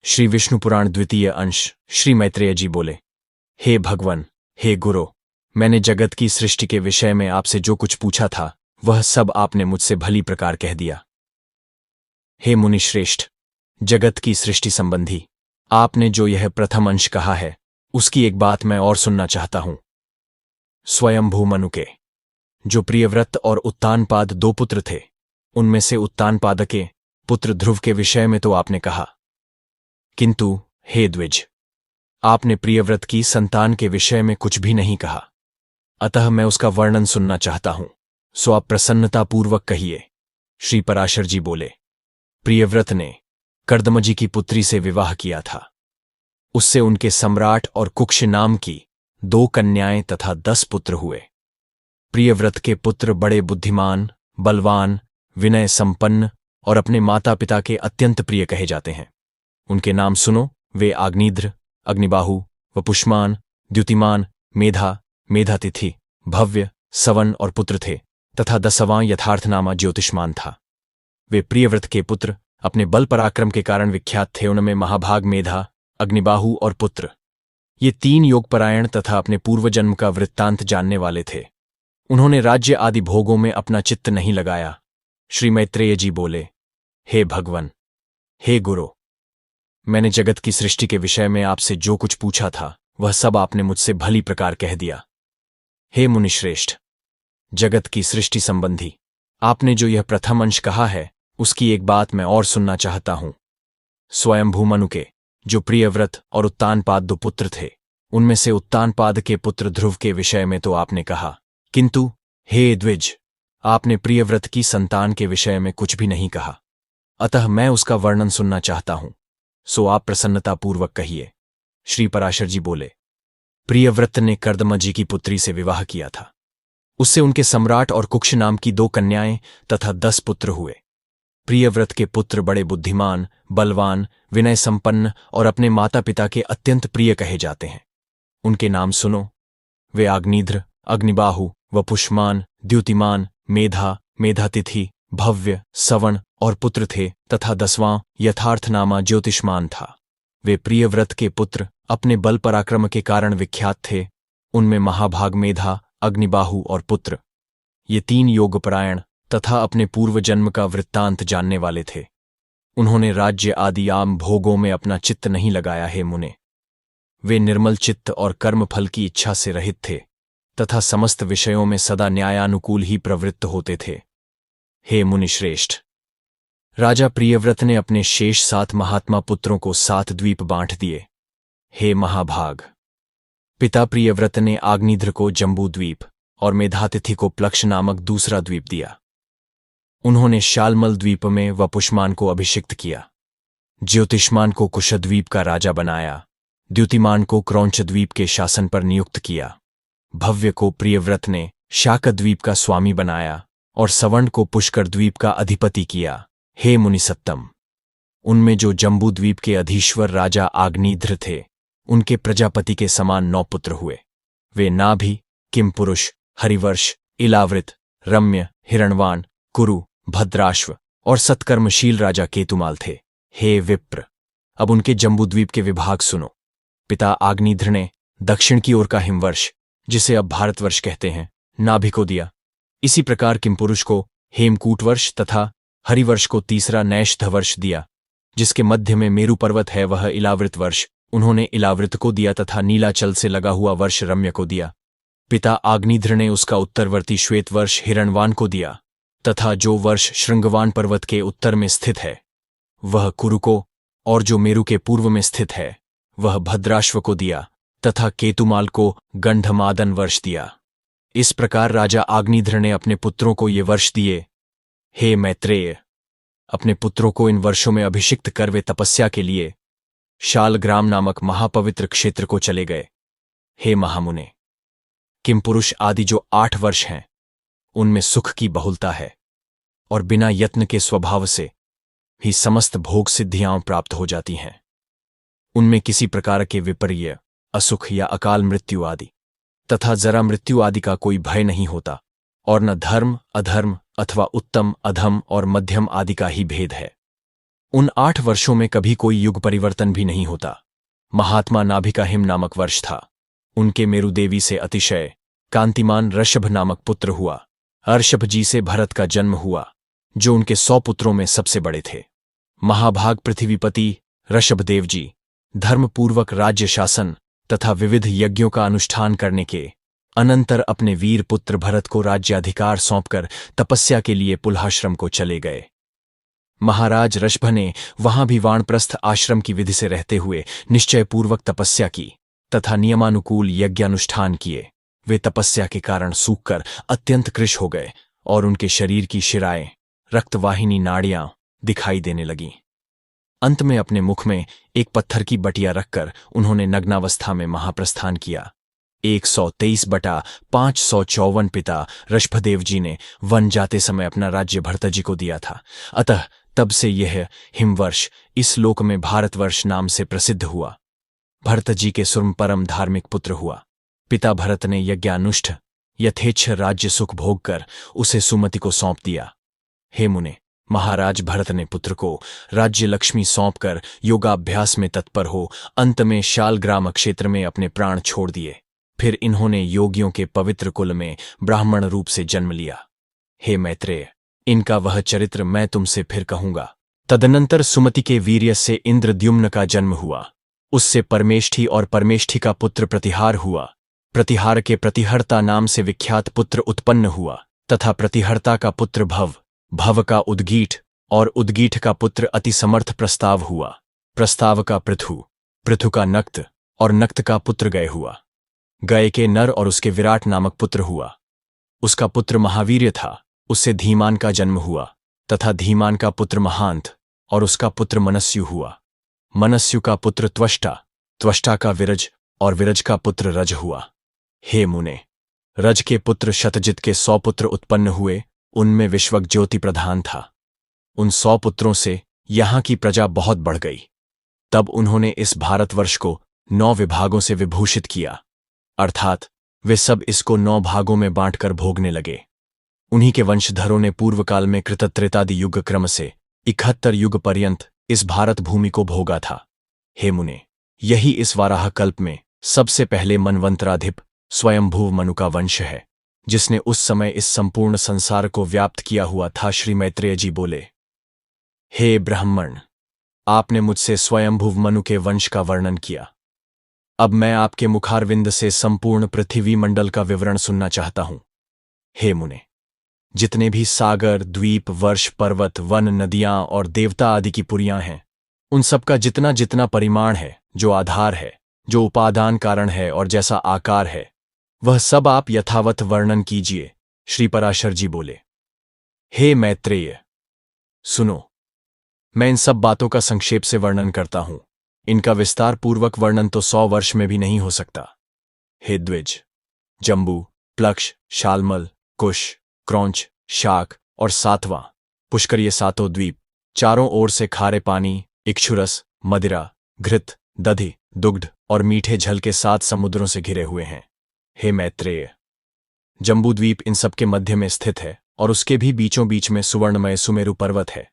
श्री विष्णु पुराण द्वितीय अंश। श्री मैत्रेय जी बोले, हे भगवान, हे गुरु, मैंने जगत की सृष्टि के विषय में आपसे जो कुछ पूछा था वह सब आपने मुझसे भली प्रकार कह दिया। हे मुनिश्रेष्ठ, जगत की सृष्टि संबंधी आपने जो यह प्रथम अंश कहा है उसकी एक बात मैं और सुनना चाहता हूं। स्वयंभू मनु के जो प्रियव्रत और उत्तानपाद दो पुत्र थे, उनमें से उत्तानपाद के पुत्र ध्रुव के विषय में तो आपने कहा, किंतु हे द्विज, आपने प्रियव्रत की संतान के विषय में कुछ भी नहीं कहा। अतः मैं उसका वर्णन सुनना चाहता हूं, सो आप प्रसन्नतापूर्वक कहिए। श्री पराशर जी बोले, प्रियव्रत ने कर्दमजी की पुत्री से विवाह किया था। उससे उनके सम्राट और कुक्ष नाम की 2 कन्याएं तथा 10 पुत्र हुए। प्रियव्रत के पुत्र बड़े बुद्धिमान, बलवान, विनय संपन्न और अपने माता पिता के अत्यंत प्रिय कहे जाते हैं। उनके नाम सुनो। वे आग्निध्र, अग्निबाहु, वपुष्मान, द्युतिमान, मेधा, मेधातिथि, भव्य, सवन और पुत्र थे तथा 10वां यथार्थनामा ज्योतिष्मान था। वे प्रियव्रत के पुत्र अपने बल पराक्रम के कारण विख्यात थे। उनमें महाभाग मेधा, अग्निबाहु और पुत्र, ये 3 योगपरायण तथा अपने पूर्वजन्म का वृत्तांत जानने वाले थे। उन्होंने राज्य आदि भोगों में अपना चित्त नहीं लगाया। श्री मैत्रेय जी बोले, हे भगवान, हे गुरु, मैंने जगत की सृष्टि के विषय में आपसे जो कुछ पूछा था वह सब आपने मुझसे भली प्रकार कह दिया। हे मुनिश्रेष्ठ, जगत की सृष्टि संबंधी आपने जो यह प्रथम अंश कहा है उसकी एक बात मैं और सुनना चाहता हूं। स्वयंभू मनु के जो प्रियव्रत और उत्तानपाद 2 पुत्र थे, उनमें से उत्तानपाद के पुत्र ध्रुव के विषय में तो आपने कहा, किंतु हे द्विज, आपने प्रियव्रत की संतान के विषय में कुछ भी नहीं कहा। अतः मैं उसका वर्णन सुनना चाहता हूं, सो आप प्रसन्नतापूर्वक कहिए। श्री पराशर जी बोले, प्रियव्रत ने कर्दमजी की पुत्री से विवाह किया था। उससे उनके सम्राट और कुक्ष नाम की 2 कन्याएं तथा 10 पुत्र हुए। प्रियव्रत के पुत्र बड़े बुद्धिमान, बलवान, विनय संपन्न और अपने माता पिता के अत्यंत प्रिय कहे जाते हैं। उनके नाम सुनो। वे आग्निध्र, अग्निबाहु, वपुष्मान, द्युतिमान, मेधा, मेधातिथि, भव्य, सवर्ण और पुत्र थे तथा 10वां यथार्थनामा ज्योतिष्मान था। वे प्रियव्रत के पुत्र अपने बल पराक्रम के कारण विख्यात थे। उनमें महाभाग मेधा, अग्निबाहु और पुत्र, ये 3 योगपरायण तथा अपने पूर्व जन्म का वृत्तांत जानने वाले थे। उन्होंने राज्य आदि आम भोगों में अपना चित्त नहीं लगाया। हे मुने, वे निर्मल चित्त और कर्मफल की इच्छा से रहित थे तथा समस्त विषयों में सदा न्यायानुकूल ही प्रवृत्त होते थे। हे मुनिश्रेष्ठ, राजा प्रियव्रत ने अपने शेष 7 महात्मा पुत्रों को 7 द्वीप बांट दिए। हे महाभाग, पिता प्रियव्रत ने आग्निध्र को जम्बू द्वीप और मेधातिथि को प्लक्ष नामक दूसरा द्वीप दिया। उन्होंने शालमल द्वीप में वपुष्मान को अभिषिक्त किया, ज्योतिष्मान को कुशद्वीप का राजा बनाया, द्युतिमान को क्रौंच द्वीप के शासन पर नियुक्त किया, भव्य को प्रियव्रत ने शाकद्वीप का स्वामी बनाया और सवर्ण को पुष्कर द्वीप का अधिपति किया। हे मुनिसत्तम, उनमें जो जम्बू द्वीप के अधीश्वर राजा आग्निध्र थे, उनके प्रजापति के समान 9 पुत्र हुए। वे नाभि, किमपुरुष, हरिवर्ष, इलावृत, रम्य, हिरणवान, कुरु, भद्राश्व और सत्कर्मशील राजा केतुमाल थे। हे विप्र, अब उनके जम्बूद्वीप के विभाग सुनो। पिता आग्निध्र ने दक्षिण की ओर का हिमवर्ष, जिसे अब भारतवर्ष कहते हैं, नाभि को दिया। इसी प्रकार किमपुरुष को हेमकूटवर्ष तथा हरिवर्ष को तीसरा नैषधवर्ष दिया। जिसके मध्य में मेरु पर्वत है वह इलावृत वर्ष उन्होंने इलावृत को दिया तथा नीलाचल से लगा हुआ वर्ष रम्य को दिया। पिता आग्निध्र ने उसका उत्तरवर्ती श्वेत वर्ष हिरणवान को दिया तथा जो वर्ष श्रृंगवान पर्वत के उत्तर में स्थित है वह कुरु को, और जो मेरु के पूर्व में स्थित है वह भद्राश्व को दिया तथा केतुमाल को गंधमादन वर्ष दिया। इस प्रकार राजा आग्निध्र ने अपने पुत्रों को ये वर्ष दिए। हे मैत्रेय, अपने पुत्रों को इन वर्षों में अभिषिक्त कर वे तपस्या के लिए शालग्राम नामक महापवित्र क्षेत्र को चले गए। हे महामुने, किमपुरुष आदि जो 8 वर्ष हैं उनमें सुख की बहुलता है और बिना यत्न के स्वभाव से ही समस्त भोग सिद्धियां प्राप्त हो जाती हैं। उनमें किसी प्रकार के विपर्य, असुख या अकाल मृत्यु आदि तथा जरा मृत्यु आदि का कोई भय नहीं होता और न धर्म अधर्म अथवा उत्तम अधम और मध्यम आदि का ही भेद है। उन 8 वर्षों में कभी कोई युग परिवर्तन भी नहीं होता। महात्मा नाभि का हिम नामक वर्ष था। उनके मेरु देवी से अतिशय कांतिमान ऋषभ नामक पुत्र हुआ। ऋषभ जी से भरत का जन्म हुआ, जो उनके 100 पुत्रों में सबसे बड़े थे। महाभाग पृथ्वीपति ऋषभदेव जी धर्मपूर्वक राज्य शासन तथा विविध यज्ञों का अनुष्ठान करने के अनंतर अपने वीर पुत्र भरत को राज्याधिकार सौंपकर तपस्या के लिए पुलहाश्रम को चले गए। महाराज ऋषभ ने वहां भी वानप्रस्थ आश्रम की विधि से रहते हुए निश्चयपूर्वक तपस्या की तथा नियमानुकूल यज्ञानुष्ठान किए। वे तपस्या के कारण सूखकर अत्यंत कृश हो गए और उनके शरीर की शिराएं, रक्तवाहिनी नाड़ियां दिखाई देने लगीं। अंत में अपने मुख में एक पत्थर की बटिया रखकर उन्होंने नग्नावस्था में महाप्रस्थान किया। 123/554 पिता ऋषभदेव जी ने वन जाते समय अपना राज्य भरतजी को दिया था। अतः तब से यह हिमवर्ष इस लोक में भारतवर्ष नाम से प्रसिद्ध हुआ। भरतजी के सुर्म परम धार्मिक पुत्र हुआ। पिता भरत ने यज्ञानुष्ठ यथेच्छ राज्य सुख भोग कर उसे सुमति को सौंप दिया। हे मुने, महाराज भरत ने पुत्र को राज्य लक्ष्मी सौंपकर योगाभ्यास में तत्पर हो अंत में शालग्राम क्षेत्र में अपने प्राण छोड़ दिए। फिर इन्होंने योगियों के पवित्र कुल में ब्राह्मण रूप से जन्म लिया। हे मैत्रेय, इनका वह चरित्र मैं तुमसे फिर कहूंगा। तदनंतर सुमति के वीर्य से इंद्रद्युम्न का जन्म हुआ। उससे परमेष्ठी और परमेष्ठी का पुत्र प्रतिहार हुआ। प्रतिहार के प्रतिहर्ता नाम से विख्यात पुत्र उत्पन्न हुआ तथा प्रतिहर्ता का पुत्र भव, भव का उद्गीठ और उद्गीठ का पुत्र अति समर्थ प्रस्ताव हुआ। प्रस्ताव का पृथु, पृथु का नक्त और नक्त का पुत्र गय हुआ। गय के नर और उसके विराट नामक पुत्र हुआ। उसका पुत्र महावीर्य था। उससे धीमान का जन्म हुआ तथा धीमान का पुत्र महांत और उसका पुत्र मनस्यु हुआ। मनस्यु का पुत्र त्वष्टा, त्वष्टा का विरज और विरज का पुत्र रज हुआ। हे मुने, रज के पुत्र शतजित के 100 पुत्र उत्पन्न हुए। उनमें विश्वक ज्योति प्रधान था। उन 100 पुत्रों से यहां की प्रजा बहुत बढ़ गई। तब उन्होंने इस भारतवर्ष को 9 विभागों से विभूषित किया, अर्थात वे सब इसको 9 भागों में बांटकर भोगने लगे। उन्हीं के वंशधरों ने पूर्वकाल में कृतत्रेतादि युग क्रम से 71 युग पर्यंत इस भारत भूमि को भोगा था। हे मुने, यही इस वाराह कल्प में सबसे पहले मनवंतराधिप स्वयंभुव मनु का वंश है, जिसने उस समय इस संपूर्ण संसार को व्याप्त किया हुआ था। श्री मैत्रेय जी बोले, हे ब्राह्मण, आपने मुझसे स्वयंभुव मनु के वंश का वर्णन किया। अब मैं आपके मुखारविंद से संपूर्ण पृथ्वी मंडल का विवरण सुनना चाहता हूं। हे मुने, जितने भी सागर, द्वीप, वर्ष, पर्वत, वन, नदियां और देवता आदि की पुरियां हैं, उन सबका जितना जितना परिमाण है, जो आधार है, जो उपादान कारण है और जैसा आकार है, वह सब आप यथावत वर्णन कीजिए। श्री पराशर जी बोले, हे मैत्रेय, सुनो, मैं इन सब बातों का संक्षेप से वर्णन करता हूं। इनका विस्तार पूर्वक वर्णन तो 100 वर्ष में भी नहीं हो सकता। हे द्विज, जम्बू, प्लक्ष, शालमल, कुश, क्रौंच, शाक और सातवां पुष्कर, ये 7 द्वीप चारों ओर से खारे पानी, इक्षुरस, मदिरा, घृत, दधि, दुग्ध और मीठे जल के 7 समुद्रों से घिरे हुए हैं। हे मैत्रेय, जम्बूद्वीप इन सबके मध्य में स्थित है और उसके भी बीचों बीच में सुवर्णमय सुमेरु पर्वत है।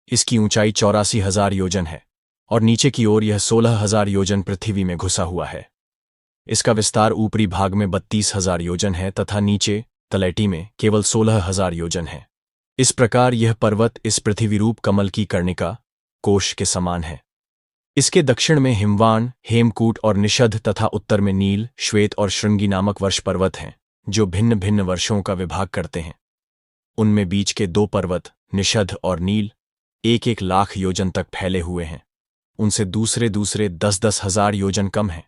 इसकी ऊंचाई 84,000 योजन है और नीचे की ओर यह 16,000 योजन पृथ्वी में घुसा हुआ है। इसका विस्तार ऊपरी भाग में 32,000 योजन है तथा नीचे तलैटी में केवल 16,000 योजन है। इस प्रकार यह पर्वत इस पृथ्वी रूप कमल की कर्णिका कोश के समान है। इसके दक्षिण में हिमवान, हेमकूट और निषद तथा उत्तर में नील, श्वेत और श्रृंगी नामक वर्ष पर्वत हैं, जो भिन्न भिन्न वर्षों का विभाग करते हैं। उनमें बीच के 2 पर्वत निषद और नील 1-1 लाख योजन तक फैले हुए हैं। उनसे दूसरे 10-10 हजार योजन कम हैं,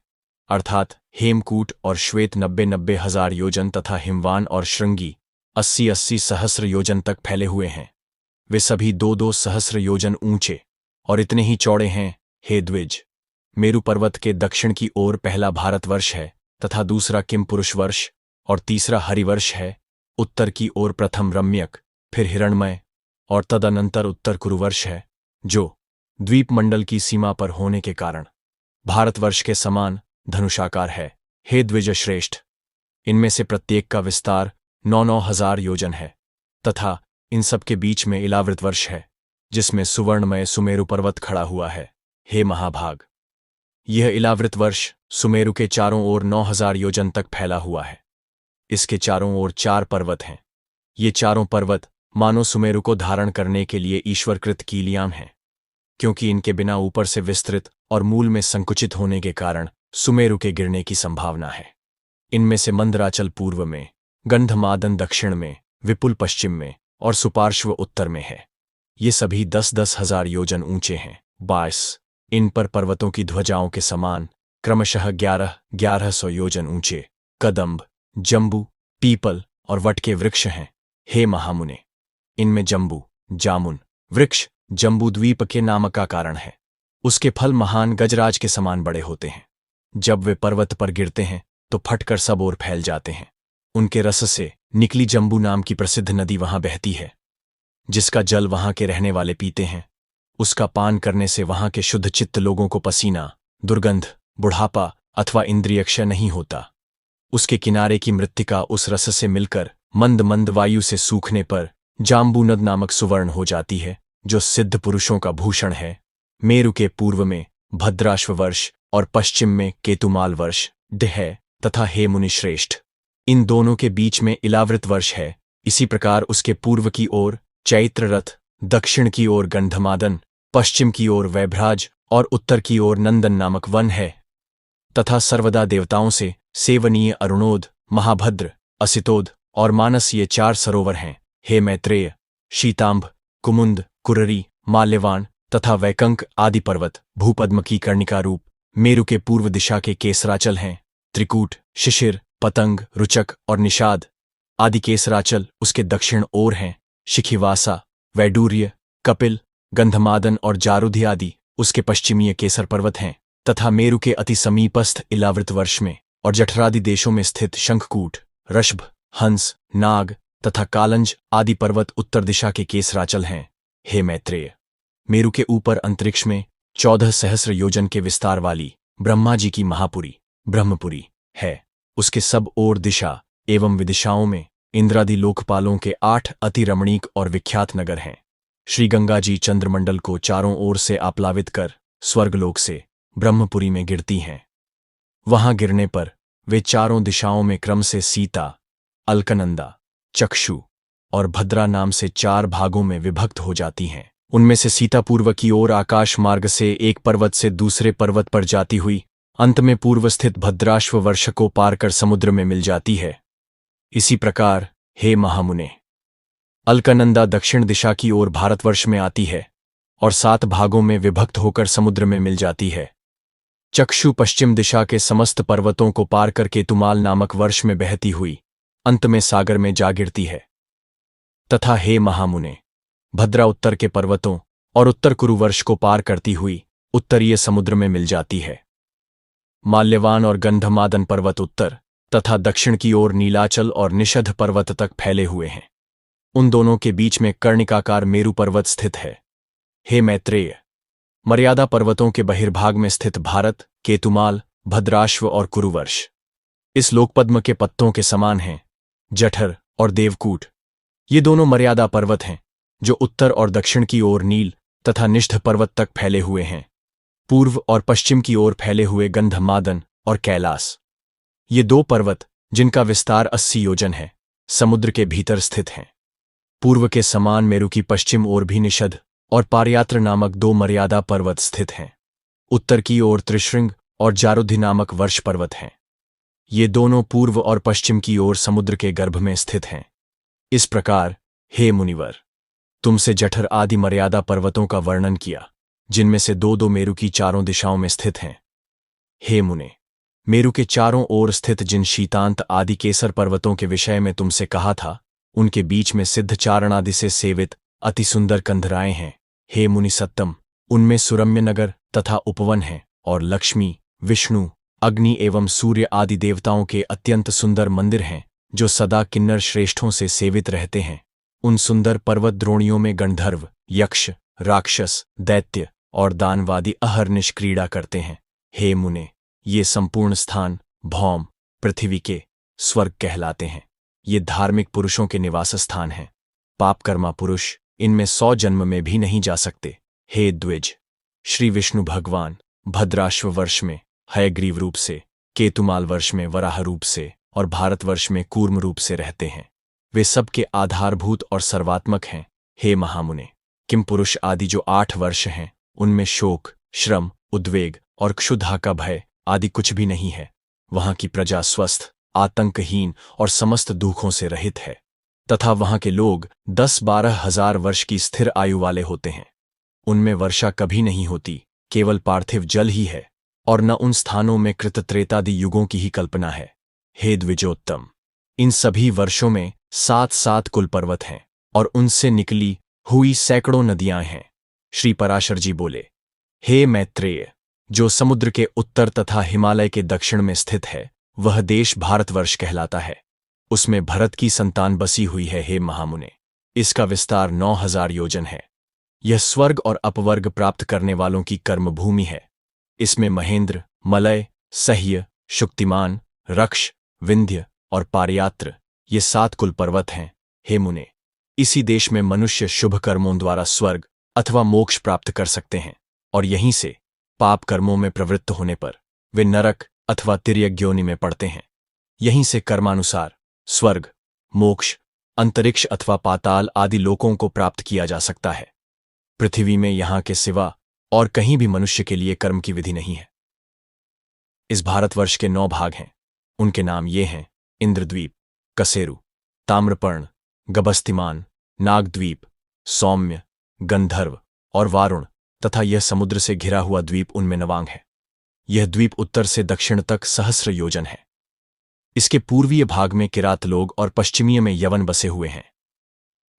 अर्थात हेमकूट और श्वेत 90-90 हजार योजन तथा हिमवान और श्रृंगी 80-80 सहस्र योजन तक फैले हुए हैं। वे सभी 2-2 सहस्र योजन ऊंचे और इतने ही चौड़े हैं। हे द्विज, मेरु पर्वत के दक्षिण की ओर पहला भारतवर्ष है तथा दूसरा किमपुरुष वर्ष और तीसरा हरिवर्ष है। उत्तर की ओर प्रथम रम्यक, फिर हिरण्मय और तदनंतर उत्तर कुरुवर्ष है, जो द्वीपमंडल की सीमा पर होने के कारण भारतवर्ष के समान धनुषाकार है। हे द्विज श्रेष्ठ, इनमें से प्रत्येक का विस्तार 9-9 हजार योजन है तथा इन सब के बीच में इलावृत वर्ष है, जिसमें सुवर्णमय सुमेरु पर्वत खड़ा हुआ है। हे महाभाग, यह इलावृत वर्ष सुमेरु के चारों ओर 9,000 योजन तक फैला हुआ है। इसके चारों ओर 4 पर्वत हैं। ये चारों पर्वत मानो सुमेरु को धारण करने के लिए ईश्वरकृत कीलियां हैं, क्योंकि इनके बिना ऊपर से विस्तृत और मूल में संकुचित होने के कारण सुमेरु के गिरने की संभावना है। इनमें से मंदराचल पूर्व में, गंधमादन दक्षिण में, विपुल पश्चिम में और सुपार्श्व उत्तर में है। ये सभी 10-10 हजार योजन ऊंचे हैं। 22 इन पर पर्वतों की ध्वजाओं के समान क्रमशः 1100 योजन ऊंचे कदम्ब, जम्बू, पीपल और वट के वृक्ष हैं। हे महामुने, इनमें जम्बू, जामुन वृक्ष जम्बू द्वीप के नाम का कारण है। उसके फल महान गजराज के समान बड़े होते हैं। जब वे पर्वत पर गिरते हैं तो फटकर सब ओर फैल जाते हैं। उनके रस से निकली जम्बू नाम की प्रसिद्ध नदी वहां बहती है, जिसका जल वहां के रहने वाले पीते हैं। उसका पान करने से वहां के शुद्ध चित्त लोगों को पसीना, दुर्गंध, बुढ़ापा अथवा इंद्रियक्षय नहीं होता। उसके किनारे की मृत्तिका उस रस से मिलकर मंद मंद वायु से सूखने पर जाम्बूनद नामक सुवर्ण हो जाती है, जो सिद्ध पुरुषों का भूषण है। मेरु के पूर्व में भद्राश्व वर्ष और पश्चिम में केतुमाल वर्ष है तथा हे मुनिश्रेष्ठ, इन दोनों के बीच में इलावृत वर्ष है। इसी प्रकार उसके पूर्व की ओर चैत्र रथ, दक्षिण की ओर गंधमादन, पश्चिम की ओर वैभ्राज और उत्तर की ओर नंदन नामक वन है तथा सर्वदा देवताओं से सेवनीय अरुणोद, महाभद्र, असितोद और मानस ये 4 सरोवर हैं। हे मैत्रेय, शीतांभ, कुमुंद, कुररी, माल्यवान तथा वैकंक आदि पर्वत भूपद्म की कर्णिका रूप मेरु के पूर्व दिशा के केसराचल हैं। त्रिकूट, शिशिर, पतंग, रुचक और निषाद आदि केसराचल उसके दक्षिण ओर हैं। शिखिवासा, वैडूर्य, कपिल, गंधमादन और जारुधि आदि उसके पश्चिमीय केसर पर्वत हैं तथा मेरु के अति समीपस्थ इलावृत वर्ष में और जठरादि देशों में स्थित शंखकूट, ऋषभ, हंस, नाग तथा कालंज आदि पर्वत उत्तर दिशा के केसराचल हैं। हे मैत्रेय, मेरु के ऊपर अंतरिक्ष में 14 सहस्र योजन के विस्तार वाली ब्रह्मा जी की महापुरी ब्रह्मपुरी है। उसके सब ओर दिशा एवं विदिशाओं में इंद्रादि लोकपालों के 8 अति रमणीक और विख्यात नगर हैं। श्री गंगा जी चंद्रमंडल को चारों ओर से आप्लावित कर स्वर्गलोक से ब्रह्मपुरी में गिरती हैं। वहां गिरने पर वे चारों दिशाओं में क्रम से सीता, अलकनंदा, चक्षु और भद्रा नाम से 4 भागों में विभक्त हो जाती हैं। उनमें से सीता पूर्व की ओर आकाश मार्ग से एक पर्वत से दूसरे पर्वत पर जाती हुई अंत में पूर्व स्थित भद्राश्व वर्ष को पार कर समुद्र में मिल जाती है। इसी प्रकार हे महामुने, अलकनंदा दक्षिण दिशा की ओर भारतवर्ष में आती है और 7 भागों में विभक्त होकर समुद्र में मिल जाती है। चक्षु पश्चिम दिशा के समस्त पर्वतों को पार कर केतुमाल नामक वर्ष में बहती हुई अंत में सागर में जा गिरती है। तथा हे महामुने, भद्रा उत्तर के पर्वतों और उत्तर कुरु वर्ष को पार करती हुई उत्तरीय समुद्र में मिल जाती है। माल्यवान और गंधमादन पर्वत उत्तर तथा दक्षिण की ओर नीलाचल और निषध पर्वत तक फैले हुए हैं। उन दोनों के बीच में कर्णिकाकार मेरु पर्वत स्थित है। हे मैत्रेय, मर्यादा पर्वतों के बहिर्भाग में स्थित भारत, केतुमाल, भद्राश्व और कुरुवर्ष इस लोकपद्म के पत्तों के समान हैं। जठर और देवकूट ये दोनों मर्यादा पर्वत हैं, जो उत्तर और दक्षिण की ओर नील तथा निषध पर्वत तक फैले हुए हैं। पूर्व और पश्चिम की ओर फैले हुए गंधमादन और कैलास ये 2 पर्वत, जिनका विस्तार 80 योजन है, समुद्र के भीतर स्थित हैं। पूर्व के समान मेरु की पश्चिम ओर भी निषद और पारयात्र नामक 2 मर्यादा पर्वत स्थित हैं। उत्तर की ओर त्रिशृंग और जारुधि नामक वर्ष पर्वत हैं। ये दोनों पूर्व और पश्चिम की ओर समुद्र के गर्भ में स्थित हैं। इस प्रकार हे मुनिवर, तुमसे जठर आदि मर्यादा पर्वतों का वर्णन किया, जिनमें से 2-2 मेरु की चारों दिशाओं में स्थित हैं। हे मुने, मेरु के चारों ओर स्थित जिन शीतांत आदि केसर पर्वतों के विषय में तुमसे कहा था, उनके बीच में सिद्ध चारण आदि से सेवित अति सुंदर कंधराएं हैं। हे मुनि सत्तम, उनमें सुरम्य नगर तथा उपवन हैं और लक्ष्मी, विष्णु, अग्नि एवं सूर्य आदि देवताओं के अत्यंत सुंदर मंदिर हैं, जो सदा किन्नर श्रेष्ठों से सेवित रहते हैं। उन सुंदर पर्वत द्रोणियों में गंधर्व, यक्ष, राक्षस, दैत्य और दानवादी अहर्निश क्रीड़ा करते हैं। हे मुने, ये संपूर्ण स्थान भौम, पृथ्वी के स्वर्ग कहलाते हैं। ये धार्मिक पुरुषों के निवास स्थान हैं। पापकर्मा पुरुष इनमें 100 जन्म में भी नहीं जा सकते। हे द्विज, श्री विष्णु भगवान भद्राश्व वर्ष में हयग्रीव रूप से, केतुमाल वर्ष में वराह रूप से और भारतवर्ष में कूर्म रूप से रहते हैं। वे सबके आधारभूत और सर्वात्मक हैं। हे महामुने, किम पुरुष आदि जो 8 वर्ष हैं, उनमें शोक, श्रम, उद्वेग और क्षुधा का भय आदि कुछ भी नहीं है। वहां की प्रजा स्वस्थ, आतंकहीन और समस्त दुखों से रहित है तथा वहां के लोग 10-12 हजार वर्ष की स्थिर आयु वाले होते हैं। उनमें वर्षा कभी नहीं होती, केवल पार्थिव जल ही है और न उन स्थानों में कृतत्रेतादि युगों की ही कल्पना है। हे द्विजोत्तम, इन सभी वर्षों में 7-7 कुल पर्वत हैं और उनसे निकली हुई सैकड़ों नदियां हैं। श्री पराशर जी बोले, हे मैत्रेय, जो समुद्र के उत्तर तथा हिमालय के दक्षिण में स्थित है, वह देश भारतवर्ष कहलाता है। उसमें भरत की संतान बसी हुई है। हे महामुने, इसका विस्तार 9000 योजन है। यह स्वर्ग और अपवर्ग प्राप्त करने वालों की कर्मभूमि है। इसमें महेंद्र, मलय, सह्य, शुक्तिमान, रक्ष, विंध्य और पारयात्र ये 7 कुल पर्वत हैं। हे मुने, इसी देश में मनुष्य शुभ कर्मों द्वारा स्वर्ग अथवा मोक्ष प्राप्त कर सकते हैं और यहीं से पाप कर्मों में प्रवृत्त होने पर वे नरक अथवा तिर्यक योनि में पड़ते हैं। यहीं से कर्मानुसार स्वर्ग, मोक्ष, अंतरिक्ष अथवा पाताल आदि लोकों को प्राप्त किया जा सकता है। पृथ्वी में यहां के सिवा और कहीं भी मनुष्य के लिए कर्म की विधि नहीं है। इस भारतवर्ष के 9 भाग हैं। उनके नाम ये हैं: इंद्रद्वीप, कसेरु, ताम्रपर्ण, गबस्तिमान, नागद्वीप, सौम्य, गंधर्व और वारुण तथा यह समुद्र से घिरा हुआ द्वीप उनमें नवांग है। यह द्वीप उत्तर से दक्षिण तक सहस्र योजन है। इसके पूर्वीय भाग में किरात लोग और पश्चिमीय में यवन बसे हुए हैं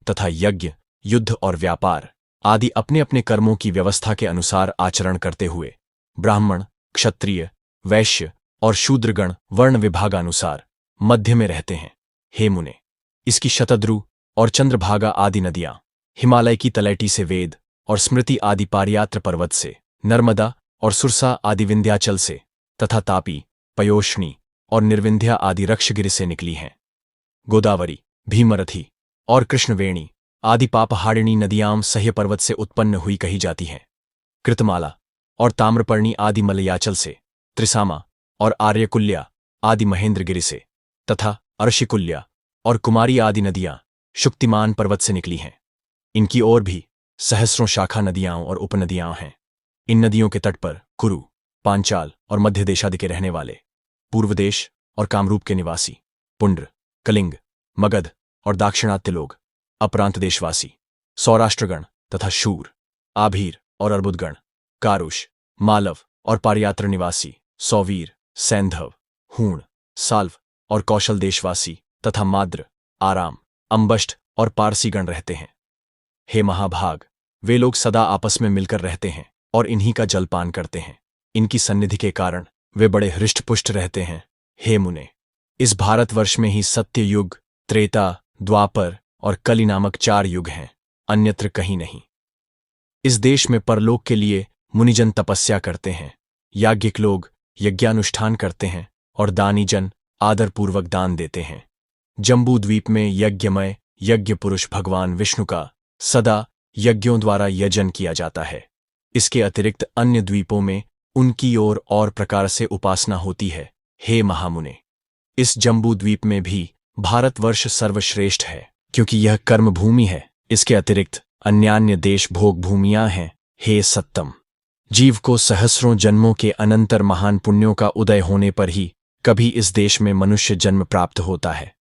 तथा यज्ञ, युद्ध और व्यापार आदि अपने अपने कर्मों की व्यवस्था के अनुसार आचरण करते हुए ब्राह्मण, क्षत्रिय, वैश्य और शूद्रगण वर्ण विभागानुसार मध्य में रहते हैं। हे मुने, इसकी शतद्रु और चंद्रभागा आदि नदियां, हिमालय की तलैटी से वेद और स्मृति आदि पारियात्र पर्वत से, नर्मदा और सुरसा आदि विंध्याचल से तथा तापी, पयोष्णी और निर्विंध्या आदि रक्षगिरि से निकली हैं। गोदावरी, भीमरथी और कृष्णवेणी आदि पापहारिणी नदियां सह्य पर्वत से उत्पन्न हुई कही जाती हैं। कृतमाला और ताम्रपर्णी आदि मलयाचल से, त्रिसामा और आर्यकुल्या आदि महेंद्रगिरि से तथा अर्शिकुल्या और कुमारी आदि नदियां शुक्तिमान पर्वत से निकली हैं। इनकी ओर भी सहस्रों शाखा नदियां और उपनदियां हैं। इन नदियों के तट पर कुरु, पांचाल और मध्य देशादि के रहने वाले, पूर्व देश और कामरूप के निवासी, पुंड्र, कलिंग, मगध और दाक्षिणात्य लोग, अपरांत देशवासी, सौराष्ट्रगण तथा शूर, आभीर और अर्बुदगण, कारुष, मालव और पारियात्र निवासी, सौवीर, सैंधव, हूण, साल्व और कौशल देशवासी तथा माद्र, आराम, अंबष्ट और पारसीगण रहते हैं। हे महाभाग, वे लोग सदा आपस में मिलकर रहते हैं और इन्हीं का जलपान करते हैं। इनकी सन्निधि के कारण वे बड़े हृष्टपुष्ट रहते हैं। हे मुने, इस भारतवर्ष में ही सत्य युग, त्रेता, द्वापर और कलि नामक 4 युग हैं, अन्यत्र कहीं नहीं। इस देश में परलोक के लिए मुनिजन तपस्या करते हैं, याज्ञिक लोग यज्ञानुष्ठान करते हैं और दानीजन आदरपूर्वक दान देते हैं। जम्बू द्वीप में यज्ञमय यज्ञ पुरुष भगवान विष्णु का सदा यज्ञों द्वारा यजन किया जाता है। इसके अतिरिक्त अन्य द्वीपों में उनकी ओर और प्रकार से उपासना होती है। हे महामुने, इस जम्बू द्वीप में भी भारतवर्ष सर्वश्रेष्ठ है, क्योंकि यह कर्मभूमि है। इसके अतिरिक्त अन्यान्य देश भोग भूमियां हैं। हे सत्तम, जीव को सहस्रों जन्मों के अनंतर महान पुण्यों का उदय होने पर ही कभी इस देश में मनुष्य जन्म प्राप्त होता है।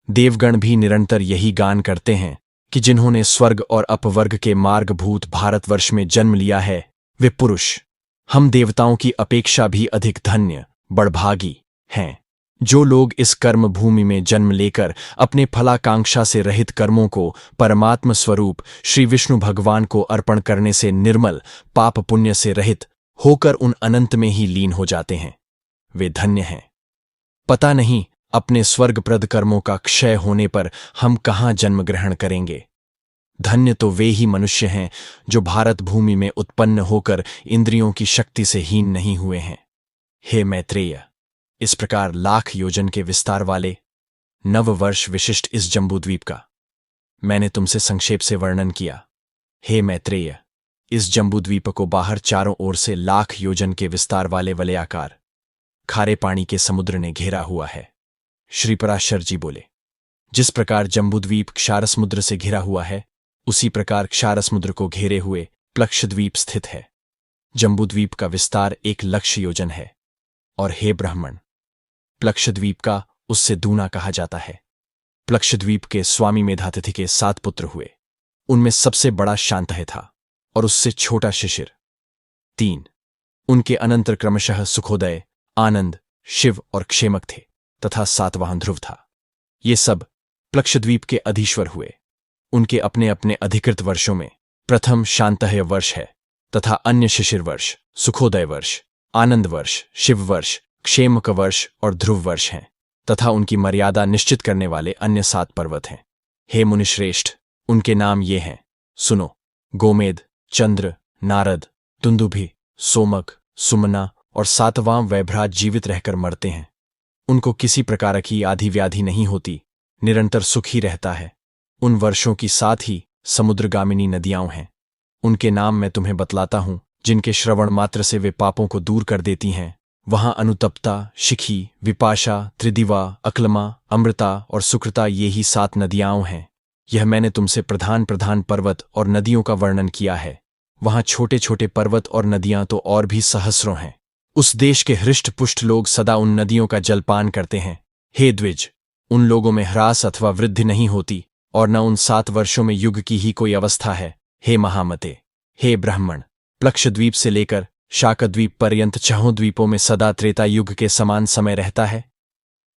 देवगण भी निरंतर यही गान करते हैं कि जिन्होंने स्वर्ग और अपवर्ग के मार्गभूत भारतवर्ष में जन्म लिया है, वे पुरुष हम देवताओं की अपेक्षा भी अधिक धन्य, बड़भागी हैं। जो लोग इस कर्म भूमि में जन्म लेकर अपने फलाकांक्षा से रहित कर्मों को परमात्म स्वरूप श्री विष्णु भगवान को अर्पण करने से निर्मल, पाप पुण्य से रहित होकर उन अनंत में ही लीन हो जाते हैं, वे धन्य हैं। पता नहीं अपने स्वर्गप्रद कर्मों का क्षय होने पर हम कहाँ जन्म ग्रहण करेंगे। धन्य तो वे ही मनुष्य हैं जो भारत भूमि में उत्पन्न होकर इंद्रियों की शक्ति से हीन नहीं हुए हैं। हे मैत्रेय, इस प्रकार 1,00,000 योजन के विस्तार वाले नववर्ष विशिष्ट इस जम्बूद्वीप का मैंने तुमसे संक्षेप से वर्णन किया। हे मैत्रेय, इस जम्बूद्वीप को बाहर चारों ओर से लाख योजन के विस्तार वाले वलयाकार खारे पानी के समुद्र ने घेरा हुआ है। श्री पराशर जी बोले, जिस प्रकार जम्बूद्वीप क्षारसमुद्र से घिरा हुआ है, उसी प्रकार क्षारसमुद्र को घेरे हुए प्लक्षद्वीप स्थित है। जम्बूद्वीप का विस्तार 1,00,000 योजन है, और हे ब्राह्मण, प्लक्षद्वीप का उससे दूना कहा जाता है। प्लक्षद्वीप के स्वामी मेधातिथि के 7 पुत्र हुए। उनमें सबसे बड़ा शांतह था और उससे छोटा शिशिर। 3 उनके अनंतर क्रमशः सुखोदय, आनंद, शिव और क्षेमक थे, तथा 7वां ध्रुव था। ये सब प्लक्षद्वीप के अधीश्वर हुए। उनके अपने अपने अधिकृत वर्षों में प्रथम शांतह वर्ष है, तथा अन्य शिशिर वर्ष, सुखोदय वर्ष, आनंद वर्ष, शिव वर्ष, क्षेमक वर्ष और ध्रुव वर्ष हैं, तथा उनकी मर्यादा निश्चित करने वाले अन्य 7 पर्वत हैं। हे मुनिश्रेष्ठ, उनके नाम ये हैं, सुनो। गोमेद, चंद्र, नारद, दुंदुभि, सोमक, सुमना और 7वां वैभ्राज जीवित रहकर मरते हैं। उनको किसी प्रकार की आधि व्याधि नहीं होती, निरंतर सुख ही रहता है। उन वर्षों की 7 ही समुद्रगामिनी नदियां हैं। उनके नाम मैं तुम्हें बतलाता हूं, जिनके श्रवण मात्र से वे पापों को दूर कर देती हैं। वहां अनुतप्ता, शिखी, विपाशा, त्रिदिवा, अक्लमा, अमृता और सुकृता, ये ही 7 नदियां हैं। यह मैंने तुमसे प्रधान प्रधान पर्वत और नदियों का वर्णन किया है। वहां छोटे छोटे पर्वत और नदियां तो और भी सहस्रों हैं। उस देश के हृष्ट पुष्ट लोग सदा उन नदियों का जलपान करते हैं। हे द्विज, उन लोगों में ह्रास अथवा वृद्धि नहीं होती, और न उन 7 वर्षों में युग की ही कोई अवस्था है। हे महामते, हे ब्राह्मण, प्लक्षद्वीप से लेकर शाकद्वीप पर्यंत 6 द्वीपों में सदा त्रेता युग के समान समय रहता है।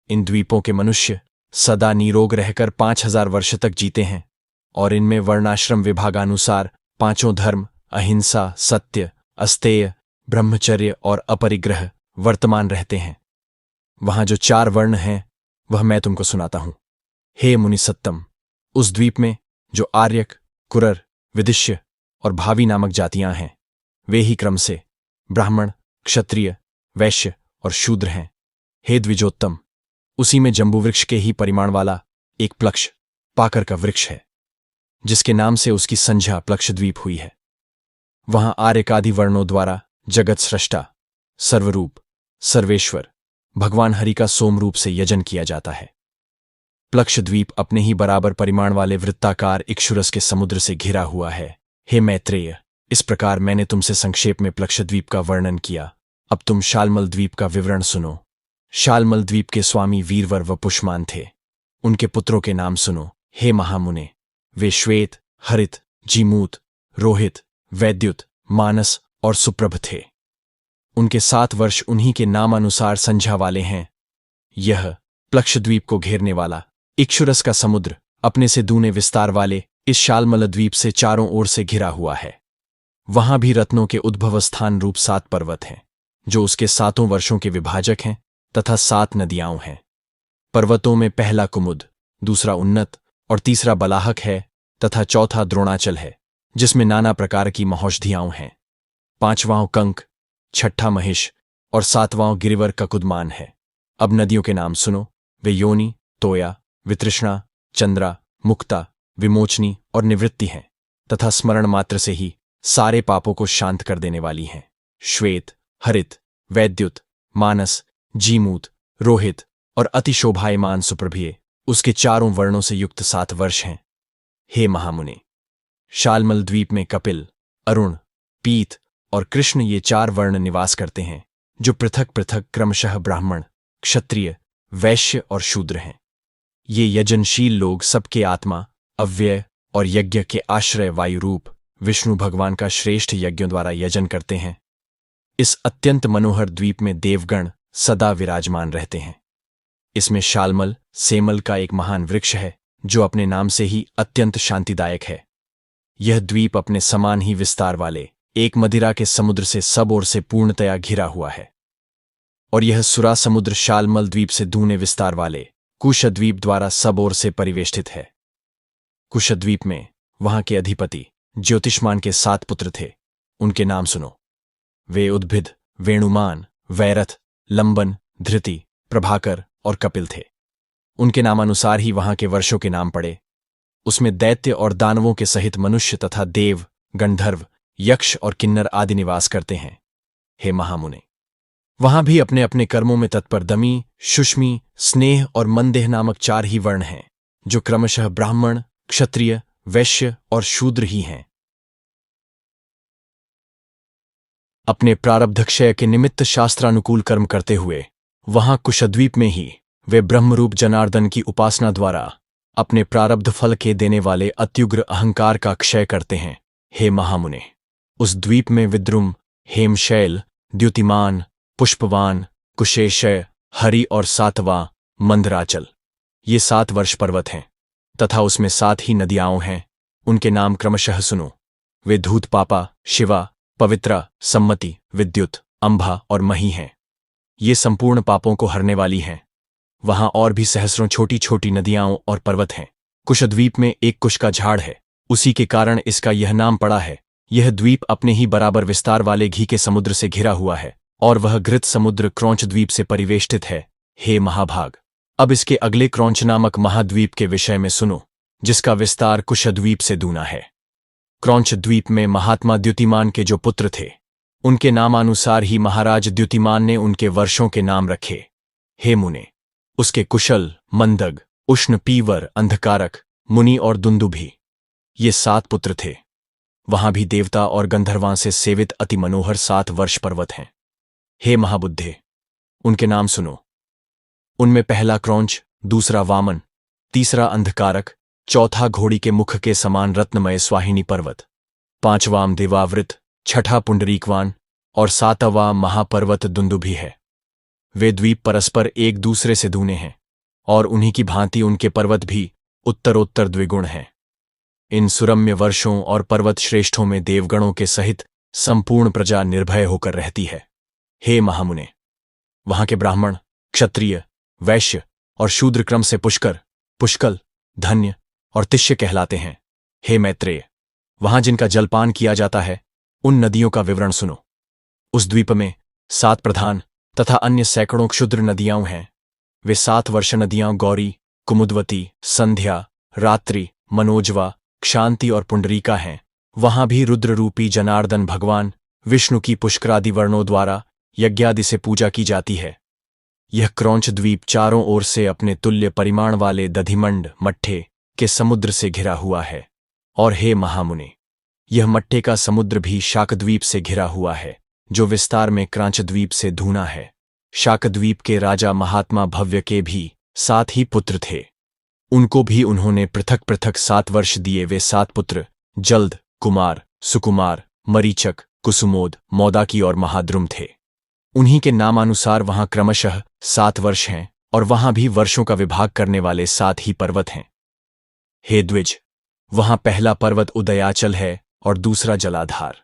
इन द्वीपों के मनुष्य सदा निरोग रहकर 5000 वर्ष तक जीते हैं, और इनमें वर्णाश्रम विभागानुसार 5 धर्म, अहिंसा, सत्य, अस्तेय, ब्रह्मचर्य और अपरिग्रह वर्तमान रहते हैं। वहां जो 4 वर्ण हैं, वह मैं तुमको सुनाता हूं। हे मुनिसत्तम, उस द्वीप में जो आर्यक, कुरर, विदिश्य और भावी नामक जातियां हैं, वे ही क्रम से ब्राह्मण, क्षत्रिय, वैश्य और शूद्र हैं। हे द्विजोत्तम, उसी में जम्बूवृक्ष के ही परिमाण वाला एक प्लक्ष पाकर का वृक्ष है, जिसके नाम से उसकी संज्ञा प्लक्षद्वीप हुई है। वहां आर्यकादि वर्णों द्वारा जगत स्रष्टा, सर्वरूप, सर्वेश्वर भगवान हरि का सोमरूप से यजन किया जाता है। प्लक्षद्वीप अपने ही बराबर परिमाण वाले वृत्ताकार इक्षुरस के समुद्र से घिरा हुआ है। हे मैत्रेय, इस प्रकार मैंने तुमसे संक्षेप में प्लक्षद्वीप का वर्णन किया। अब तुम शालमल द्वीप का विवरण सुनो। शालमल द्वीप के स्वामी वीरवर व पुष्मान थे। उनके पुत्रों के नाम सुनो। हे महामुने, वे श्वेत, हरित, जीमूत, रोहित, वैद्युत, मानस और सुप्रभ थे। उनके 7 वर्ष उन्हीं के नामानुसार संज्ञा वाले हैं। यह प्लक्षद्वीप को घेरने वाला इक्षुरस का समुद्र अपने से दूने विस्तार वाले इस शालमल द्वीप से चारों ओर से घिरा हुआ है। वहां भी रत्नों के उद्भव स्थान रूप 7 पर्वत हैं, जो उसके 7 वर्षों के विभाजक हैं, तथा 7 नदियां हैं। पर्वतों में पहला कुमुद, दूसरा उन्नत और तीसरा बलाहक है, तथा चौथा द्रोणाचल है, जिसमें नाना प्रकार की महौषधियां हैं। 5वां कंक, 6ठा महिष और 7वां गिरिवर ककुदमान है। अब नदियों के नाम सुनो। वे योनि, तोया, वितृष्णा, चंद्रा, मुक्ता, विमोचनी और निवृत्ति हैं, तथा स्मरण मात्र से ही सारे पापों को शांत कर देने वाली हैं। श्वेत, हरित, वैद्युत, मानस, जीमूत, रोहित और अतिशोभायमान सुप्रभिय उसके चारों वर्णों से युक्त 7 वर्ष हैं। हे महामुने, शालमल द्वीप में कपिल, अरुण, पीत और कृष्ण ये 4 वर्ण निवास करते हैं, जो पृथक पृथक क्रमशः ब्राह्मण, क्षत्रिय, वैश्य और शूद्र हैं। ये यजनशील लोग सबके आत्मा, अव्यय और यज्ञ के आश्रय वायु रूप विष्णु भगवान का श्रेष्ठ यज्ञों द्वारा यजन करते हैं। इस अत्यंत मनोहर द्वीप में देवगण सदा विराजमान रहते हैं। इसमें शालमल, सेमल का एक महान वृक्ष है, जो अपने नाम से ही अत्यंत शांतिदायक है। यह द्वीप अपने समान ही विस्तार वाले एक मदिरा के समुद्र से सब ओर से पूर्णतया घिरा हुआ है। और यह सुरा समुद्र शालमल द्वीप से दूने विस्तार वाले कुशद्वीप द्वारा सब ओर से परिवेष्टित है। कुशद्वीप में वहां के अधिपति ज्योतिष्मान के 7 पुत्र थे। उनके नाम सुनो। वे उद्भिद, वेणुमान, वैरथ, लंबन, धृति, प्रभाकर और कपिल थे। उनके नामानुसार ही वहां के वर्षों के नाम पड़े। उसमें दैत्य और दानवों के सहित मनुष्य तथा देव गंधर्व, यक्ष और किन्नर आदि निवास करते हैं। हे महामुने, वहां भी अपने अपने कर्मों में तत्पर दमी, शुष्मी, स्नेह और मंदेह नामक 4 ही वर्ण हैं, जो क्रमशः ब्राह्मण, क्षत्रिय, वैश्य और शूद्र ही हैं। अपने प्रारब्ध क्षय के निमित्त शास्त्रानुकूल कर्म करते हुए वहां कुशद्वीप में ही वे ब्रह्मरूप जनार्दन की उपासना द्वारा अपने प्रारब्ध फल के देने वाले अत्युग्र अहंकार का क्षय करते हैं। हे महामुने, उस द्वीप में विद्रुम, हेमशैल, द्युतिमान, पुष्पवान, कुशेशय, हरि और सातवां मंदराचल, ये 7 वर्ष पर्वत हैं तथा उसमें 7 ही नदियां हैं। उनके नाम क्रमशः सुनो। वे धूतपापा, शिवा, पवित्रा, सम्मति, विद्युत, अंबा और मही हैं। ये संपूर्ण पापों को हरने वाली हैं। वहां और भी सहस्रों छोटी छोटी नदियां और पर्वत हैं। कुशद्वीप में एक कुश का झाड़ है, उसी के कारण इसका यह नाम पड़ा है। यह द्वीप अपने ही बराबर विस्तार वाले घी के समुद्र से घिरा हुआ है और वह घृत समुद्र क्रौंच द्वीप से परिवेष्टित है। हे महाभाग, अब इसके अगले क्रौंच नामक महाद्वीप के विषय में सुनो, जिसका विस्तार कुशद्वीप से दूना है। क्रौंच द्वीप में महात्मा द्युतिमान के जो पुत्र थे, उनके नामानुसार ही महाराज द्युतिमान ने उनके वर्षों के नाम रखे। हे मुने, उसके कुशल, मंदग, उष्ण, पीवर, अंधकारक, मुनि और दुंदुभि, ये 7 पुत्र थे। वहां भी देवता और गंधर्वां से सेवित अति मनोहर 7 वर्ष पर्वत हैं। हे महाबुद्धे, उनके नाम सुनो। उनमें पहला क्रौंच, दूसरा वामन, तीसरा अंधकारक, चौथा घोड़ी के मुख के समान रत्नमय स्वाहिनी पर्वत, 5वां देवावृत, 6ठा पुंडरीकवान और 7वां महापर्वत दुंदुभि है। वे द्वीप परस्पर एक दूसरे से दूने हैं और उन्हीं की भांति उनके पर्वत भी उत्तरोत्तर द्विगुण हैं। इन सुरम्य वर्षों और पर्वत श्रेष्ठों में देवगणों के सहित संपूर्ण प्रजा निर्भय होकर रहती है। हे महामुने, वहां के ब्राह्मण, क्षत्रिय, वैश्य और शूद्र क्रम से पुष्कर, पुष्कल, धन्य और तिष्य कहलाते हैं। हे मैत्रेय, वहां जिनका जलपान किया जाता है, उन नदियों का विवरण सुनो। उस द्वीप में 7 प्रधान तथा अन्य सैकड़ों क्षुद्र नदियां हैं। वे 7 वर्ष नदियां गौरी, कुमुदवती, संध्या, रात्रि, मनोजवा, क्षांति और पुंडरीका हैं। वहां भी रुद्र रूपी जनार्दन भगवान विष्णु की पुष्करादि वर्णों द्वारा यज्ञादि से पूजा की जाती है। यह क्रौंच द्वीप चारों ओर से अपने तुल्य परिमाण वाले दधिमंड मट्ठे के समुद्र से घिरा हुआ है। और हे महामुने, यह मट्ठे का समुद्र भी शाकद्वीप से घिरा हुआ है, जो विस्तार में क्रांचद्वीप से धूना है। शाकद्वीप के राजा महात्मा भव्य के भी 7 ही पुत्र थे। उनको भी उन्होंने पृथक पृथक 7 वर्ष दिए। वे 7 पुत्र जल्द, कुमार, सुकुमार, मरीचक, कुसुमोद, मौदाकी और महाद्रुम थे। उन्हीं के नामानुसार वहां क्रमशः 7 वर्ष हैं और वहां भी वर्षों का विभाग करने वाले 7 ही पर्वत हैं। हे द्विज, वहां पहला पर्वत उदयाचल है और दूसरा जलाधार,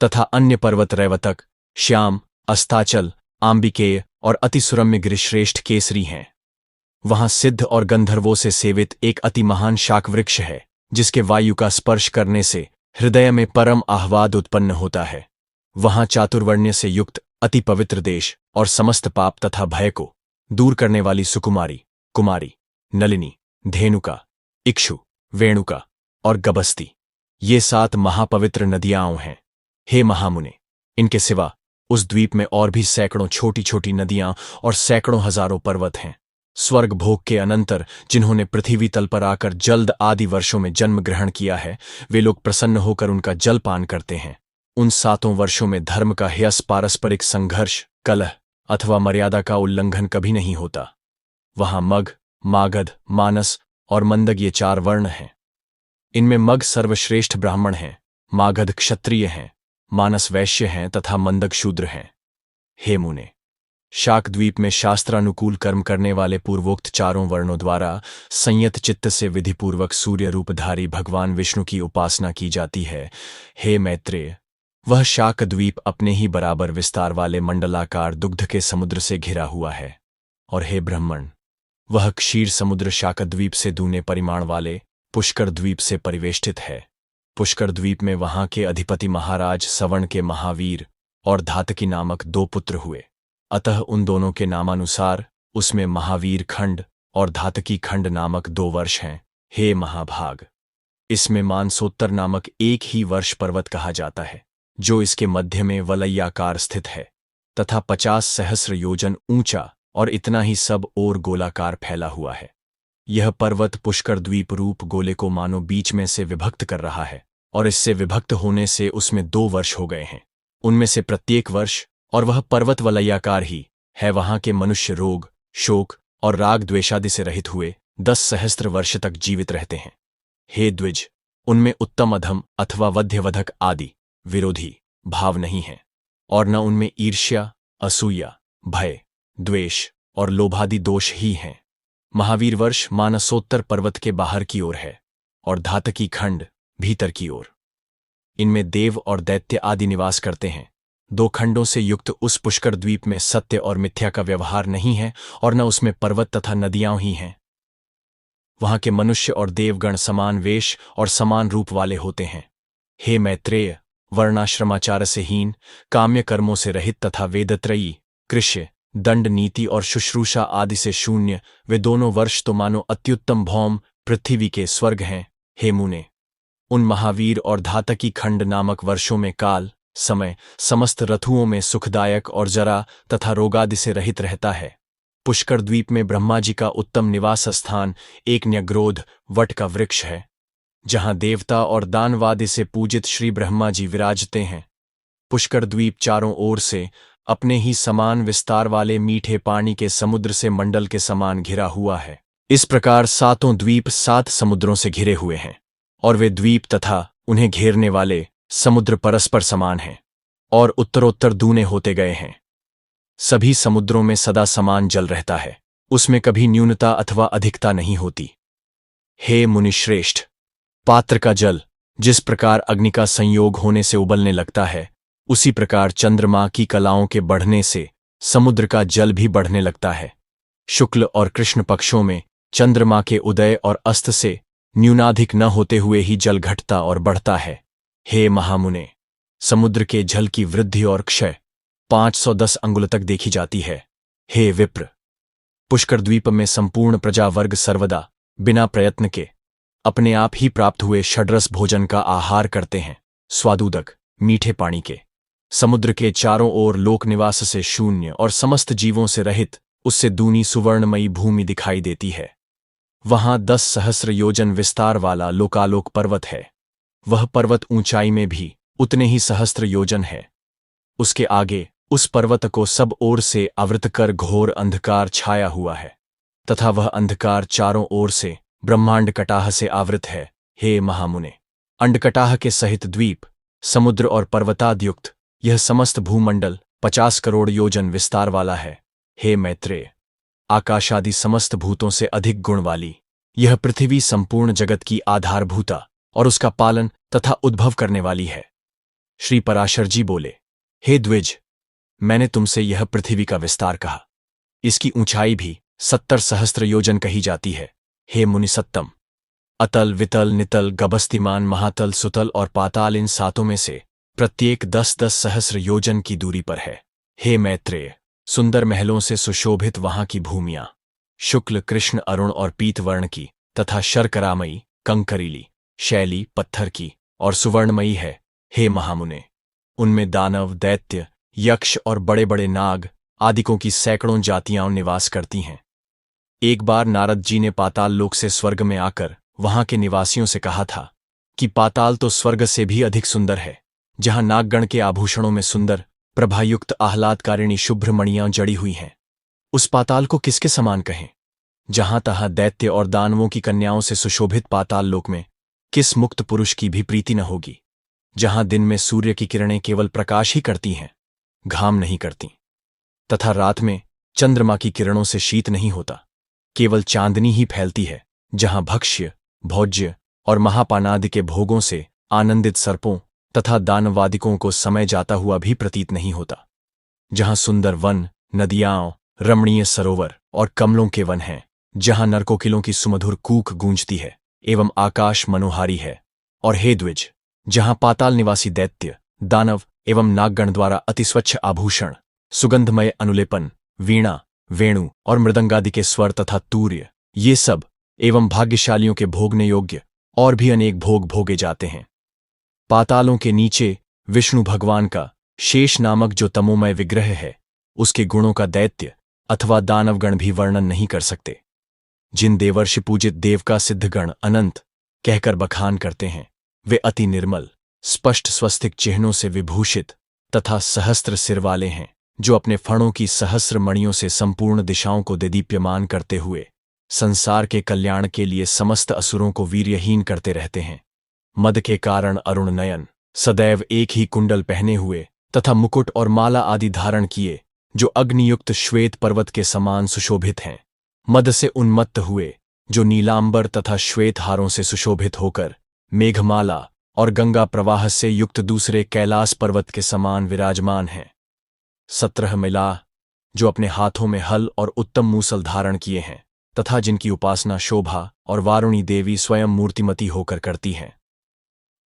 तथा अन्य पर्वत रैवतक, श्याम, अस्ताचल, आंबिकेय और अति सुरम्य गिरिश्रेष्ठ केसरी हैं। वहां सिद्ध और गंधर्वों से सेवित एक अति महान शाकवृक्ष है, जिसके वायु का स्पर्श करने से हृदय में परम आह्लाद उत्पन्न होता है। वहां चातुर्वर्ण्य से युक्त अति पवित्र देश और समस्त पाप तथा भय को दूर करने वाली सुकुमारी, कुमारी, नलिनी, धेनुका, इक्षु, वेणुका और गबस्ती, ये 7 महापवित्र नदियां हैं। हे महामुने, इनके सिवा उस द्वीप में और भी सैकड़ों छोटी छोटी नदियां और सैकड़ों हजारों पर्वत हैं। स्वर्ग भोग के अनंतर जिन्होंने पृथ्वी तल पर आकर जल्द आदि वर्षों में जन्म ग्रहण किया है, वे लोग प्रसन्न होकर उनका जल पान करते हैं। उन 7 वर्षों में धर्म का ह्यस, पारस्परिक संघर्ष, कलह अथवा मर्यादा का उल्लंघन कभी नहीं होता। वहां मग, मागध, मानस और मंदग ये 4 वर्ण हैं। इनमें मग सर्वश्रेष्ठ ब्राह्मण हैं, मागध क्षत्रिय हैं, मानस वैश्य हैं तथा मंदग शूद्र हैं। हे मुने, शाकद्वीप में शास्त्रानुकूल कर्म करने वाले पूर्वोक्त 4 वर्णों द्वारा संयत चित्त से विधिपूर्वक सूर्य रूपधारी भगवान विष्णु की उपासना की जाती है। हे मैत्रेय, वह शाकद्वीप अपने ही बराबर विस्तार वाले मंडलाकार दुग्ध के समुद्र से घिरा हुआ है। और हे ब्राह्मण, वह क्षीर समुद्र शाकद्वीप से दूने परिमाण वाले पुष्कर द्वीप से परिवेष्टित है। पुष्कर द्वीप में वहां के अधिपति महाराज सवर्ण के महावीर और धातकी नामक 2 पुत्र हुए। अतः उन दोनों के नामानुसार उसमें महावीर खंड और धातकी खंड नामक 2 वर्ष हैं। हे महाभाग, इसमें मानसोत्तर नामक एक ही वर्ष पर्वत कहा जाता है, जो इसके मध्य में वलयाकार स्थित है तथा 50 सहस्र योजन ऊंचा और इतना ही सब ओर गोलाकार फैला हुआ है। यह पर्वत पुष्कर द्वीप रूप गोले को मानो बीच में से विभक्त कर रहा है, और इससे विभक्त होने से उसमें 2 वर्ष हो गए हैं। उनमें से प्रत्येक वर्ष, और वह पर्वत वलयाकार ही है, वहां के मनुष्य रोग, शोक और राग द्वेषादि से रहित हुए 10 सहस्त्र वर्ष तक जीवित रहते हैं। हे द्विज, उनमें उत्तम अधम अथवा वध्यवधक आदि विरोधी भाव नहीं है, और न उनमें ईर्ष्या, असूया, भय, द्वेष और लोभादि दोष ही हैं। महावीर वर्ष मानसोत्तर पर्वत के बाहर की ओर है और धातकी खंड भीतर की ओर। इनमें देव और दैत्य आदि निवास करते हैं। 2 खंडों से युक्त उस पुष्कर द्वीप में सत्य और मिथ्या का व्यवहार नहीं है, और न उसमें पर्वत तथा नदियां ही हैं। वहां के मनुष्य और देवगण समान वेश और समान रूप वाले होते हैं। हे मैत्रेय, वर्णाश्रमाचार से हीन, काम्य कर्मों से रहित तथा वेदत्रयी, कृष्य, दंड नीति और शुश्रूषा आदि से शून्य वे दोनों वर्ष तो मानो अत्युत्तम भौम पृथ्वी के स्वर्ग हैं। हे मुने, उन महावीर और धातकी खंड नामक वर्षों में काल, समय समस्त ऋतुओं में सुखदायक और जरा तथा रोगादि से रहित रहता है। पुष्कर द्वीप में ब्रह्मा जी का उत्तम निवास स्थान एक न्यग्रोध वट का वृक्ष है, जहां देवता और दानवादि से पूजित श्री ब्रह्मा जी विराजते हैं। पुष्कर द्वीप चारों ओर से अपने ही समान विस्तार वाले मीठे पानी के समुद्र से मंडल के समान घिरा हुआ है। इस प्रकार 7 द्वीप 7 समुद्रों से घिरे हुए हैं, और वे द्वीप तथा उन्हें घेरने वाले समुद्र परस्पर समान हैं और उत्तरोत्तर दूने होते गए हैं। सभी समुद्रों में सदा समान जल रहता है, उसमें कभी न्यूनता अथवा अधिकता नहीं होती। हे मुनिश्रेष्ठ, पात्र का जल जिस प्रकार अग्नि का संयोग होने से उबलने लगता है, उसी प्रकार चंद्रमा की कलाओं के बढ़ने से समुद्र का जल भी बढ़ने लगता है। शुक्ल और कृष्ण पक्षों में चंद्रमा के उदय और अस्त से न्यूनाधिक न होते हुए ही जल घटता और बढ़ता है। हे महामुने, समुद्र के जल की वृद्धि और क्षय 510 अंगुल तक देखी जाती है। हे विप्र, पुष्कर द्वीप में संपूर्ण प्रजा वर्ग सर्वदा बिना प्रयत्न के अपने आप ही प्राप्त हुए षड्रस भोजन का आहार करते हैं, स्वादुदक मीठे पानी के। समुद्र के चारों ओर लोक निवास से शून्य और समस्त जीवों से रहित उससे दूनी सुवर्णमयी भूमि दिखाई देती है। वहां 10 सहस्र योजन विस्तार वाला लोकालोक पर्वत है। वह पर्वत ऊंचाई में भी उतने ही सहस्त्र योजन है। उसके आगे उस पर्वत को सब ओर से आवृत कर घोर अंधकार छाया हुआ है, तथा वह अंधकार चारों ओर से ब्रह्मांड कटाह से आवृत है। हे महामुने, अंडकटाह के सहित द्वीप, समुद्र और पर्वतादयुक्त यह समस्त भूमंडल 50 करोड़ योजन विस्तार वाला है। हे मैत्रेय, आकाशादि समस्त भूतों से अधिक गुण वाली यह पृथ्वी संपूर्ण जगत की आधारभूता और उसका पालन तथा उद्भव करने वाली है। श्री पराशर जी बोले, हे द्विज, मैंने तुमसे यह पृथ्वी का विस्तार कहा। इसकी ऊंचाई भी 70 सहस्त्र योजन कही जाती है। हे मुनिसत्तम, अतल, वितल, नितल, गभस्तिमान, महातल, सुतल और पाताल इन 7 में से प्रत्येक 10-10 सहस्र योजन की दूरी पर है। हे मैत्रेय, सुंदर महलों से सुशोभित वहां की भूमियां शुक्ल, कृष्ण, अरुण और पीत वर्ण की तथा शर्करामयी, कंकरीली, शैली, पत्थर की और सुवर्णमयी है। हे महामुने, उनमें दानव, दैत्य, यक्ष और बड़े बड़े नाग आदिकों की सैकड़ों जातियां निवास करती हैं। एक बार नारद जी ने पाताल लोक से स्वर्ग में आकर वहां के निवासियों से कहा था कि पाताल तो स्वर्ग से भी अधिक सुंदर है, जहां नागगण के आभूषणों में सुंदर प्रभायुक्त आह्लादकारिणी शुभ्र मणियां जड़ी हुई हैं। उस पाताल को किसके समान कहें? जहां तहां दैत्य और दानवों की कन्याओं से सुशोभित पाताल लोक में किस मुक्त पुरुष की भी प्रीति न होगी? जहां दिन में सूर्य की किरणें केवल प्रकाश ही करती हैं, घाम नहीं करती, तथा रात में चंद्रमा की किरणों से शीत नहीं होता, केवल चांदनी ही फैलती है। जहां भक्ष्य, भोज्य और महापानादि के भोगों से आनंदित सर्पों तथा दानवादिकों को समय जाता हुआ भी प्रतीत नहीं होता। जहां सुंदर वन, नदियां, रमणीय सरोवर और कमलों के वन हैं, जहां नरकोकिलों की सुमधुर कूक गूंजती है एवं आकाश मनोहारी है। और हे द्विज, जहां पाताल निवासी दैत्य, दानव एवं नागगण द्वारा अति स्वच्छ आभूषण, सुगंधमय अनुलेपन, वीणा, वेणु और मृदंगादि के स्वर तथा तूर्य, ये सब एवं भाग्यशालियों के भोगने योग्य और भी अनेक भोग भोगे जाते हैं। पातालों के नीचे विष्णु भगवान का शेष नामक जो तमोमय विग्रह है, उसके गुणों का दैत्य अथवा दानवगण भी वर्णन नहीं कर सकते। जिन देवर्षि पूजित देव का सिद्धगण अनंत कहकर बखान करते हैं, वे अति निर्मल, स्पष्ट स्वस्तिक चिन्हों से विभूषित तथा सहस्त्र सिर वाले हैं, जो अपने फणों की सहस्र मणियों से संपूर्ण दिशाओं को देदीप्यमान करते हुए संसार के कल्याण के लिए समस्त असुरों को वीर्यहीन करते रहते हैं। मद के कारण अरुण नयन, सदैव एक ही कुंडल पहने हुए तथा मुकुट और माला आदि धारण किए, जो अग्नियुक्त श्वेत पर्वत के समान सुशोभित हैं। मद से उन्मत्त हुए, जो नीलांबर तथा श्वेत हारों से सुशोभित होकर मेघमाला और गंगा प्रवाह से युक्त दूसरे कैलाश पर्वत के समान विराजमान हैं। 17 मिला, जो अपने हाथों में हल और उत्तम मूसल धारण किए हैं तथा जिनकी उपासना शोभा और वारुणी देवी स्वयं मूर्तिमती होकर करती हैं।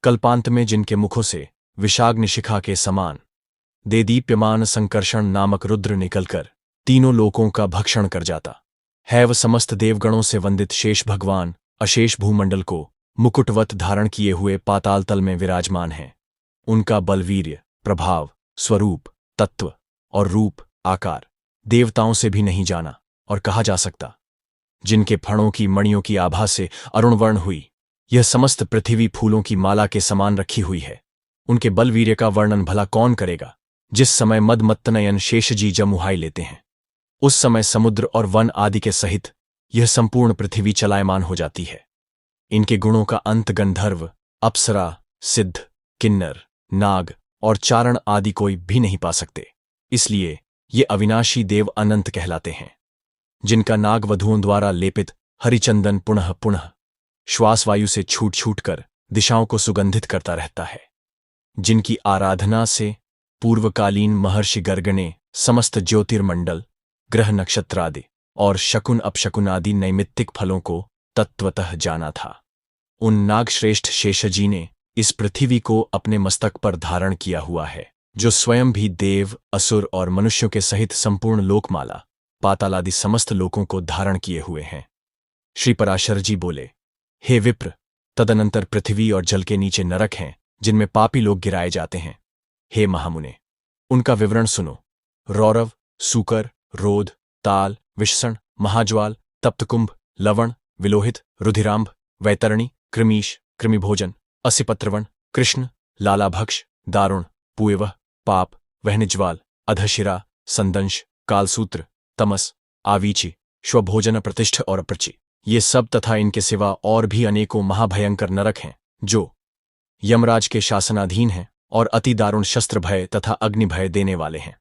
कल्पांत में जिनके मुखों से विषाग्नि शिखा के समान देदीप्यमान संकर्षण नामक रुद्र निकलकर तीनों लोकों का भक्षण कर जाता है, वह समस्त देवगणों से वंदित शेष भगवान अशेष भूमंडल को मुकुटवत धारण किए हुए पाताल तल में विराजमान हैं। उनका बलवीर्य, प्रभाव, स्वरूप, तत्व और रूप आकार देवताओं से भी नहीं जाना और कहा जा सकता। जिनके फणों की मणियों की आभा से अरुणवर्ण हुई, यह समस्त पृथ्वी फूलों की माला के समान रखी हुई है। उनके बलवीर्य का वर्णन भला कौन करेगा। जिस समय मदमत्तनयन शेषजी जमुहाई लेते हैं, उस समय समुद्र और वन आदि के सहित यह संपूर्ण पृथ्वी चलायमान हो जाती है। इनके गुणों का अंत गंधर्व, अप्सरा, सिद्ध, किन्नर, नाग और चारण आदि कोई भी नहीं पा सकते। इसलिए ये अविनाशी देव अनंत कहलाते हैं। जिनका नाग वधुओं द्वारा लेपित हरिचंदन पुनः पुनः श्वास वायु से छूट छूट कर दिशाओं को सुगंधित करता रहता है। जिनकी आराधना से पूर्वकालीन महर्षि गर्ग ने समस्त ज्योतिर्मंडल, ग्रह नक्षत्रादि और शकुन अपशकुन आदि नैमित्तिक फलों को तत्वतः जाना था, उन नागश्रेष्ठ शेषजी ने इस पृथ्वी को अपने मस्तक पर धारण किया हुआ है, जो स्वयं भी देव, असुर और मनुष्यों के सहित संपूर्ण लोकमाला, पातालादि समस्त लोकों को धारण किए हुए हैं। श्री पराशर जी बोले, हे विप्र, तदनंतर पृथ्वी और जल के नीचे नरक हैं, जिनमें पापी लोग गिराए जाते हैं। हे महामुने, उनका विवरण सुनो। रौरव, सूकर, रोध, ताल, विषसण, महाज्वाल, तप्तकुंभ, लवण, विलोहित, रुधिरांभ, वैतरणी, कृमीश, कृमिभोजन, असिपत्रवण, कृष्ण, लालाभक्ष, दारुण, पुएवह, पाप, वहनिज्वाल, अधशिरा, संदंश, कालसूत्र, तमस, आवीची, श्वभोजन प्रतिष्ठ और अप्रचि, ये सब तथा इनके सिवा और भी अनेकों महाभयंकर नरक हैं, जो यमराज के शासनाधीन हैं और अति दारुण शस्त्र भय तथा अग्नि भय देने वाले हैं।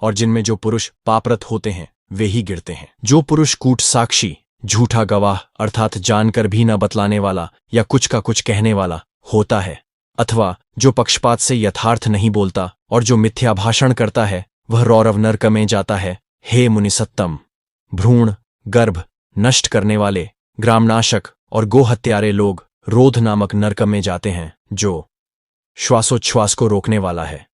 और जिनमें जो पुरुष पापरत होते हैं, वे ही गिरते हैं। जो पुरुष कूट साक्षी, झूठा गवाह अर्थात जानकर भी न बतलाने वाला या कुछ का कुछ कहने वाला होता है, अथवा जो पक्षपात से यथार्थ नहीं बोलता और जो मिथ्या भाषण करता है, वह रौरव नरक में जाता है। हे मुनिसत्तम, भ्रूण, गर्भ नष्ट करने वाले, ग्रामनाशक और गोहत्यारे लोग रोध नामक नरक में जाते हैं, जो श्वासोच्छ्वास को रोकने वाला है,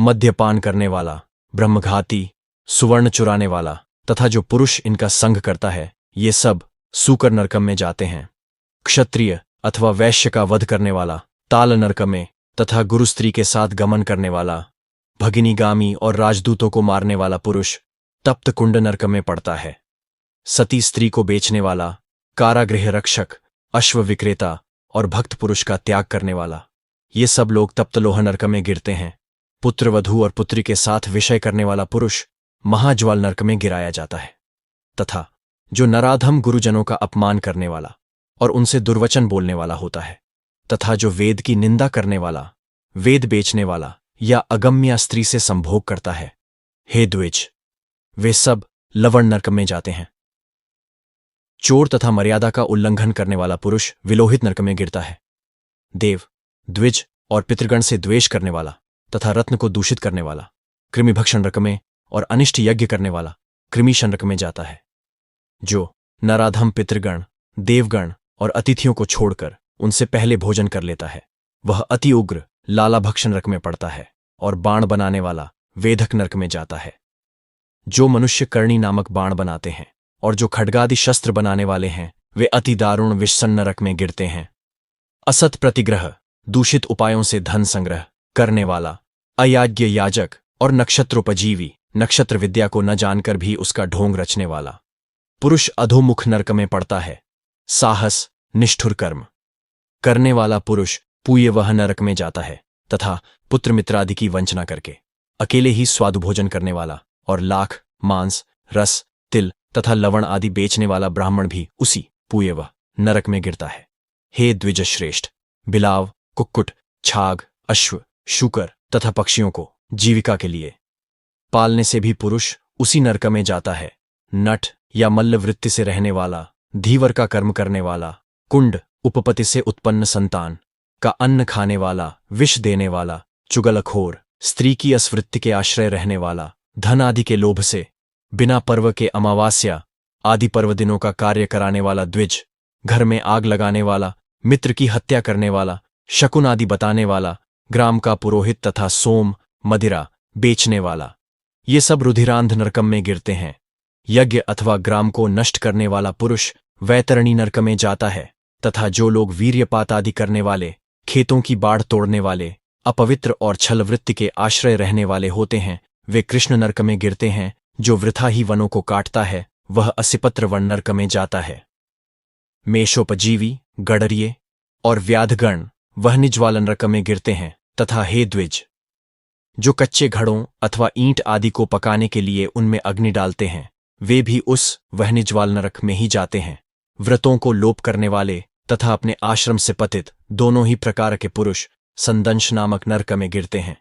मद्यपान करने वाला, ब्रह्मघाती, सुवर्ण चुराने वाला तथा जो पुरुष इनका संग करता है, ये सब सूकर नरक में जाते हैं। क्षत्रिय अथवा वैश्य का वध करने वाला ताल नरक में तथा गुरुस्त्री के साथ गमन करने वाला, भगिनीगामी और राजदूतों को मारने वाला पुरुष तप्त कुंड नरक में पड़ता है। सती स्त्री को बेचने वाला, कारागृह रक्षक, अश्व विक्रेता और भक्त पुरुष का त्याग करने वाला, ये सब लोग तप्तलोह नरक में गिरते हैं। पुत्रवधू और पुत्री के साथ विषय करने वाला पुरुष महाज्वाल नरक में गिराया जाता है। तथा जो नराधम गुरुजनों का अपमान करने वाला और उनसे दुर्वचन बोलने वाला होता है, तथा जो वेद की निंदा करने वाला, वेद बेचने वाला या अगम्या स्त्री से संभोग करता है, हे द्विज, वे सब लवण नरक में जाते हैं। चोर तथा मर्यादा का उल्लंघन करने वाला पुरुष विलोहित नरक में गिरता है। देव, द्विज और पितृगण से द्वेष करने वाला तथा रत्न को दूषित करने वाला कृमिभक्षण नरक में और अनिष्ट यज्ञ करने वाला कृमिशन नरक में जाता है। जो नराधम पितृगण, देवगण और अतिथियों को छोड़कर उनसे पहले भोजन कर लेता है, वह अति उग्र लालाभक्षण नरक में पड़ता है और बाण बनाने वाला वेधक नरक में जाता है। जो मनुष्य कर्णी नामक बाण बनाते हैं और जो खड्गादि शस्त्र बनाने वाले हैं, वे अति दारुण विषसन नरक में गिरते हैं। असत प्रतिग्रह, दूषित उपायों से धन संग्रह करने वाला, अयाज्ञ याजक और नक्षत्रोपजीवी, नक्षत्र विद्या को न जानकर भी उसका ढोंग रचने वाला पुरुष अधोमुख नरक में पड़ता है। साहस, निष्ठुर कर्म करने वाला पुरुष पूय वह नरक में जाता है, तथा पुत्र मित्रादि की वंचना करके अकेले ही स्वादुभोजन करने वाला और लाख, मांस, रस, तिल तथा लवण आदि बेचने वाला ब्राह्मण भी उसी पूय वह नरक में गिरता है। हे द्विज श्रेष्ठ, बिलाव, कुक्कुट, छाग, अश्व, शूकर तथा पक्षियों को जीविका के लिए पालने से भी पुरुष उसी नरक में जाता है। नट या मल्ल वृत्ति से रहने वाला, धीवर का कर्म करने वाला, कुंड उपपति से उत्पन्न संतान का अन्न खाने वाला, विष देने वाला, चुगलखोर, स्त्री की अस्वृत्ति के आश्रय रहने वाला, धन आदि के लोभ से बिना पर्व के अमावास्या आदि पर्व दिनों का कार्य कराने वाला द्विज, घर में आग लगाने वाला, मित्र की हत्या करने वाला, शकुन आदि बताने वाला, ग्राम का पुरोहित तथा सोम, मदिरा बेचने वाला, ये सब रुधिरांध नरकम में गिरते हैं। यज्ञ अथवा ग्राम को नष्ट करने वाला पुरुष वैतरणी नरक में जाता है, तथा जो लोग वीर्यपात आदि करने वाले, खेतों की बाढ़ तोड़ने वाले, अपवित्र और छल वृत्ति के आश्रय रहने वाले होते हैं, वे कृष्ण नरक में गिरते हैं। जो वृथा ही वनों को काटता है वह असिपत्र वन नरक में जाता है। मेषोपजीवी, गडरिये और व्याधगण वह निजवाल नरक में गिरते हैं। तथा हे द्विज, जो कच्चे घड़ों अथवा ईंट आदि को पकाने के लिए उनमें अग्नि डालते हैं, वे भी उस वह निजवाल नरक में ही जाते हैं। व्रतों को लोप करने वाले तथा अपने आश्रम से पतित दोनों ही प्रकार के पुरुष संदंश नामक नरक में गिरते हैं।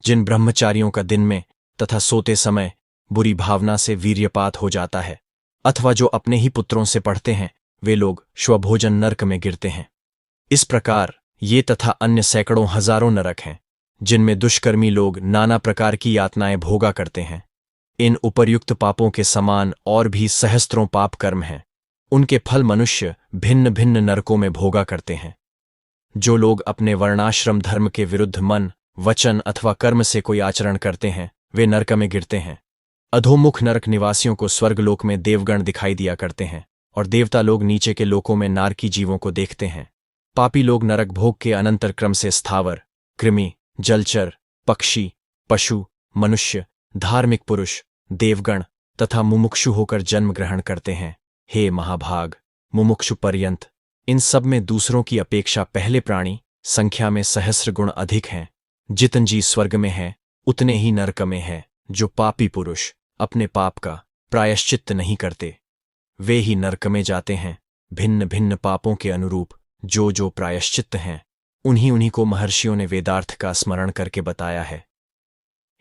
जिन ब्रह्मचारियों का दिन में तथा सोते समय बुरी भावना से वीर्यपात हो जाता है, अथवा जो अपने ही पुत्रों से पढ़ते हैं, वे लोग स्वभोजन नरक में गिरते हैं। इस प्रकार ये तथा अन्य सैकड़ों हजारों नरक हैं, जिनमें दुष्कर्मी लोग नाना प्रकार की यातनाएं भोगा करते हैं। इन उपर्युक्त पापों के समान और भी सहस्त्रों पाप कर्म हैं, उनके फल मनुष्य भिन्न भिन्न नरकों में भोगा करते हैं। जो लोग अपने वर्णाश्रम धर्म के विरुद्ध मन, वचन अथवा कर्म से कोई आचरण करते हैं, वे नरक में गिरते हैं। अधोमुख नरक निवासियों को स्वर्गलोक में देवगण दिखाई दिया करते हैं, और देवता लोग नीचे के लोकों में नारकी जीवों को देखते हैं। पापी लोग नरक भोग के अनंतर क्रम से स्थावर, कृमि, जलचर, पक्षी, पशु, मनुष्य, धार्मिक पुरुष, देवगण तथा मुमुक्षु होकर जन्म ग्रहण करते हैं। हे महाभाग, मुमुक्षु पर्यंत इन सब में दूसरों की अपेक्षा पहले प्राणी संख्या में सहस्र गुण अधिक हैं। जितन जी स्वर्ग में है उतने ही नरक में है। जो पापी पुरुष अपने पाप का प्रायश्चित्त नहीं करते, वे ही नरक में जाते हैं। भिन्न भिन्न पापों के अनुरूप जो जो प्रायश्चित्त हैं, उन्हीं उन्हीं को महर्षियों ने वेदार्थ का स्मरण करके बताया है।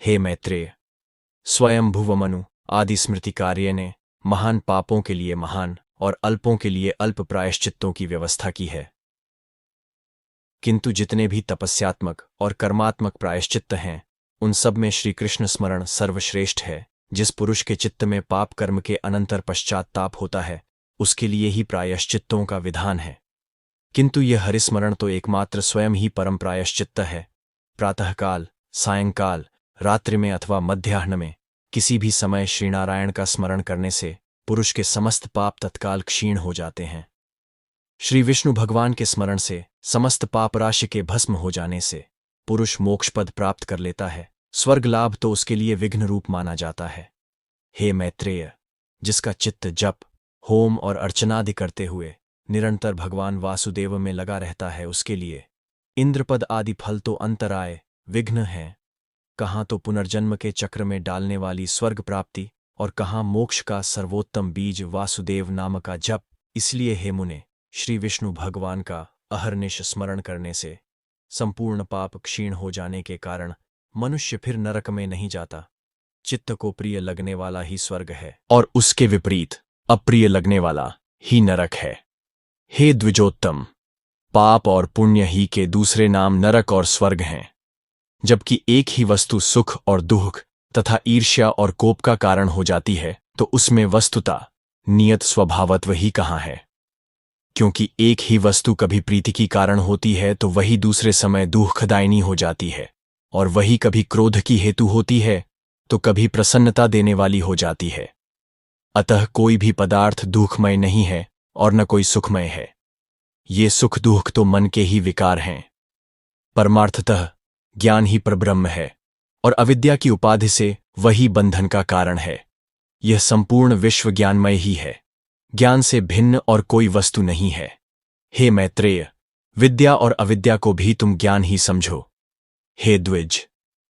हे मैत्रेय, स्वयं भुवमनु आदि स्मृतिकार्य ने महान पापों के लिए महान और अल्पों के लिए अल्प प्रायश्चित्तों की व्यवस्था की है। किंतु जितने भी तपस्यात्मक और कर्मात्मक प्रायश्चित्त हैं, उन सब में श्री कृष्ण स्मरण सर्वश्रेष्ठ है। जिस पुरुष के चित्त में पाप कर्म के अनंतर पश्चात्ताप होता है, उसके लिए ही प्रायश्चित्तों का विधान है। किंतु यह हरिस्मरण तो एकमात्र स्वयं ही परम प्रायश्चित्त है। प्रातःकाल, सायंकाल, रात्रि में अथवा मध्याह्न में किसी भी समय श्रीनारायण का स्मरण करने से पुरुष के समस्त पाप तत्काल क्षीण हो जाते हैं। श्री विष्णु भगवान के स्मरण से समस्त पाप राशि के भस्म हो जाने से पुरुष मोक्षपद प्राप्त कर लेता है। स्वर्ग लाभ तो उसके लिए विघ्न रूप माना जाता है। हे मैत्रेय, जिसका चित्त जप, होम और अर्चनादि करते हुए निरंतर भगवान वासुदेव में लगा रहता है, उसके लिए इंद्रपद आदि फल तो अंतराय, विघ्न हैं। कहाँ तो पुनर्जन्म के चक्र में डालने वाली स्वर्ग प्राप्ति और कहाँ मोक्ष का सर्वोत्तम बीज वासुदेव नाम का जप। इसलिए हे मुने, श्री विष्णु भगवान का अहर्निश स्मरण करने से संपूर्ण पाप क्षीण हो जाने के कारण मनुष्य फिर नरक में नहीं जाता। चित्त को प्रिय लगने वाला ही स्वर्ग है और उसके विपरीत अप्रिय लगने वाला ही नरक है। हे द्विजोत्तम, पाप और पुण्य ही के दूसरे नाम नरक और स्वर्ग हैं, जबकि एक ही वस्तु सुख और दुख तथा ईर्ष्या और कोप का कारण हो जाती है, तो उसमें वस्तुता नियत स्वभावत्व ही कहाँ है। क्योंकि एक ही वस्तु कभी प्रीति की कारण होती है तो वही दूसरे समय दुखदायिनी हो जाती है, और वही कभी क्रोध की हेतु होती है तो कभी प्रसन्नता देने वाली हो जाती है। अतः कोई भी पदार्थ दुखमय नहीं है और न कोई सुखमय है। ये सुख दुख तो मन के ही विकार हैं। परमार्थतः ज्ञान ही परब्रह्म है और अविद्या की उपाधि से वही बंधन का कारण है। यह संपूर्ण विश्व ज्ञानमय ही है, ज्ञान से भिन्न और कोई वस्तु नहीं है। हे मैत्रेय, विद्या और अविद्या को भी तुम ज्ञान ही समझो। हे द्विज,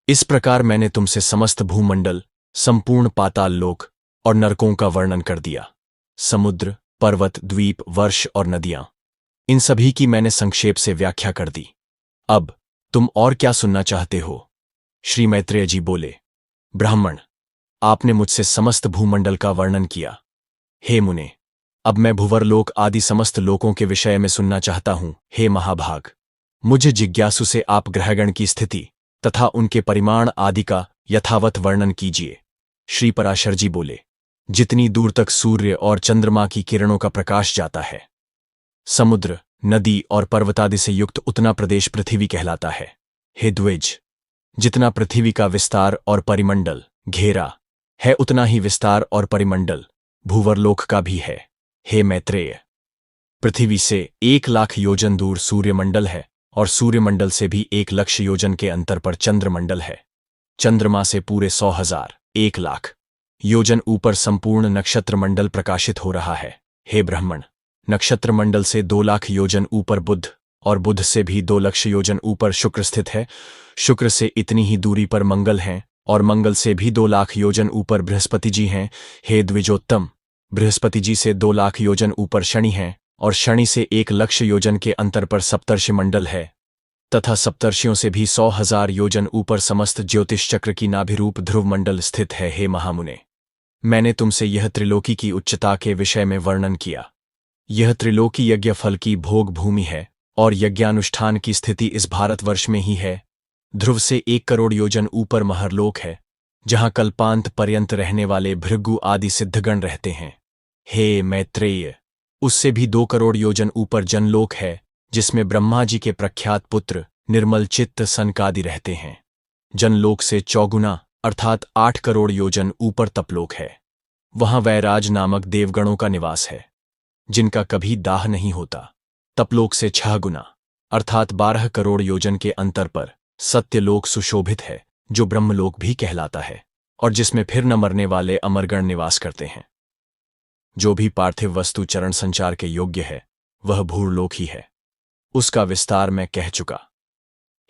इस प्रकार मैंने तुमसे समस्त भूमंडल, संपूर्ण पाताल लोक और नरकों का वर्णन कर दिया। समुद्र, पर्वत, द्वीप, वर्ष और नदियां, इन सभी की मैंने संक्षेप से व्याख्या कर दी। अब तुम और क्या सुनना चाहते हो? श्री मैत्रेय जी बोले, ब्राह्मण, आपने मुझसे समस्त भूमंडल का वर्णन किया। हे मुने, अब मैं भुवरलोक आदि समस्त लोकों के विषय में सुनना चाहता हूं। हे महाभाग, मुझे जिज्ञासु से आप ग्रहगण की स्थिति तथा उनके परिमाण आदि का यथावत वर्णन कीजिए। श्री पराशर जी बोले, जितनी दूर तक सूर्य और चंद्रमा की किरणों का प्रकाश जाता है, समुद्र, नदी और पर्वतादि से युक्त उतना प्रदेश पृथ्वी कहलाता है। हे द्विज, जितना पृथ्वी का विस्तार और परिमंडल घेरा है, उतना ही विस्तार और परिमंडल भूवरलोक का भी है। हे मैत्रेय, पृथ्वी से 1,00,000 योजन दूर सूर्यमंडल है और सूर्यमंडल से भी 1,00,000 योजन के अंतर पर चंद्रमंडल है। चंद्रमा से पूरे 100,000 1,00,000 योजन ऊपर संपूर्ण नक्षत्र मंडल प्रकाशित हो रहा है। हे ब्राह्मण, नक्षत्र मंडल से 2,00,000 योजन ऊपर बुध और बुध से भी 2,00,000 योजन ऊपर शुक्र स्थित है। शुक्र से इतनी ही दूरी पर मंगल हैं और मंगल से भी 2,00,000 योजन ऊपर बृहस्पति जी हैं। हे द्विजोत्तम, बृहस्पति जी से 2,00,000 योजन ऊपर शनि हैं और शनि से 1,00,000 योजन के अंतर पर सप्तर्षि मंडल है तथा सप्तर्षियों से भी 100,000 योजन ऊपर समस्त ज्योतिष चक्र की नाभिरूप ध्रुव मंडल स्थित है। हे महामुने, मैंने तुमसे यह त्रिलोकी की उच्चता के विषय में वर्णन किया। यह त्रिलोकी यज्ञ फल की भोग भूमि है और यज्ञानुष्ठान की स्थिति इस भारतवर्ष में ही है। ध्रुव से 1 करोड़ योजन ऊपर महरलोक है, जहां कल्पांत पर्यंत रहने वाले भृगु आदि सिद्धगण रहते हैं। हे मैत्रेय, उससे भी 2 करोड़ योजन ऊपर जनलोक है, जिसमें ब्रह्मा जी के प्रख्यात पुत्र निर्मल चित्त सनकादि रहते हैं। जनलोक से 4 गुना अर्थात 8 करोड़ योजन ऊपर तपलोक है। वहां वैराज नामक देवगणों का निवास है, जिनका कभी दाह नहीं होता। तपलोक से 6 गुना अर्थात 12 करोड़ योजन के अंतर पर सत्यलोक सुशोभित है, जो ब्रह्मलोक भी कहलाता है और जिसमें फिर न मरने वाले अमरगण निवास करते हैं। जो भी पार्थिव वस्तु चरण संचार के योग्य है, वह भूरलोक ही है। उसका विस्तार मैं कह चुका।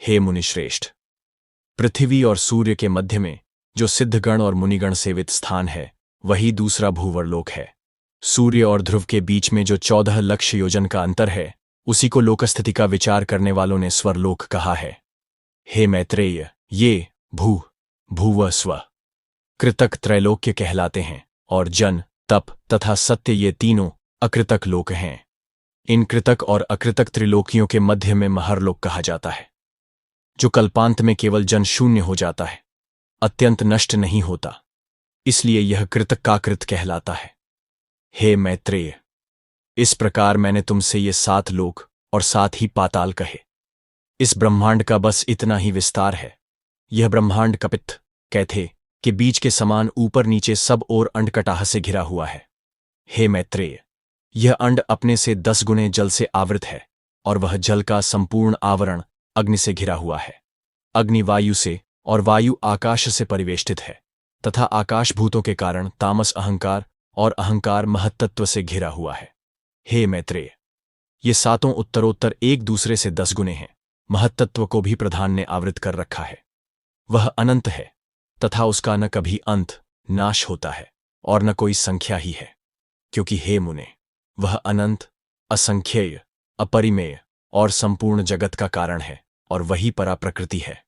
हे मुनिश्रेष्ठ, पृथ्वी और सूर्य के मध्य में जो सिद्धगण और मुनिगण सेवित स्थान है, वही दूसरा भूवरलोक है। सूर्य और ध्रुव के बीच में जो 14,00,000 योजन का अंतर है, उसी को लोकस्थिति का विचार करने वालों ने स्वरलोक कहा है। हे मैत्रेय, ये भूव स्व कृतक त्रैलोक्य कहलाते हैं और जन, तप तथा सत्य ये तीनों अकृतक लोक हैं। इन कृतक और अकृतक त्रिलोकियों के मध्य में महरलोक कहा जाता है, जो कल्पांत में केवल जन शून्य हो जाता है, अत्यंत नष्ट नहीं होता, इसलिए यह कृतक का कृत कहलाता है। हे मैत्रेय, इस प्रकार मैंने तुमसे ये 7 लोक और 7 ही पाताल कहे। इस ब्रह्मांड का बस इतना ही विस्तार है। यह ब्रह्मांड कपित कैथे के बीच के समान ऊपर नीचे सब ओर अंडकटाह से घिरा हुआ है। हे मैत्रेय, यह अंड अपने से 10 गुने जल से आवृत है और वह जल का संपूर्ण आवरण अग्नि से घिरा हुआ है। अग्नि वायु से और वायु आकाश से परिवेष्टित है तथा आकाश भूतों के कारण तामस अहंकार और अहंकार महत्तत्व से घिरा हुआ है। हे मैत्रेय, ये 7 उत्तरोत्तर एक दूसरे से 10 गुने हैं। महत्तत्व को भी प्रधान ने आवृत कर रखा है। वह अनंत है तथा उसका न कभी अंत नाश होता है और न कोई संख्या ही है, क्योंकि हे मुने, वह अनंत, असंख्येय, अपरिमेय और संपूर्ण जगत का कारण है और वही परा प्रकृति है।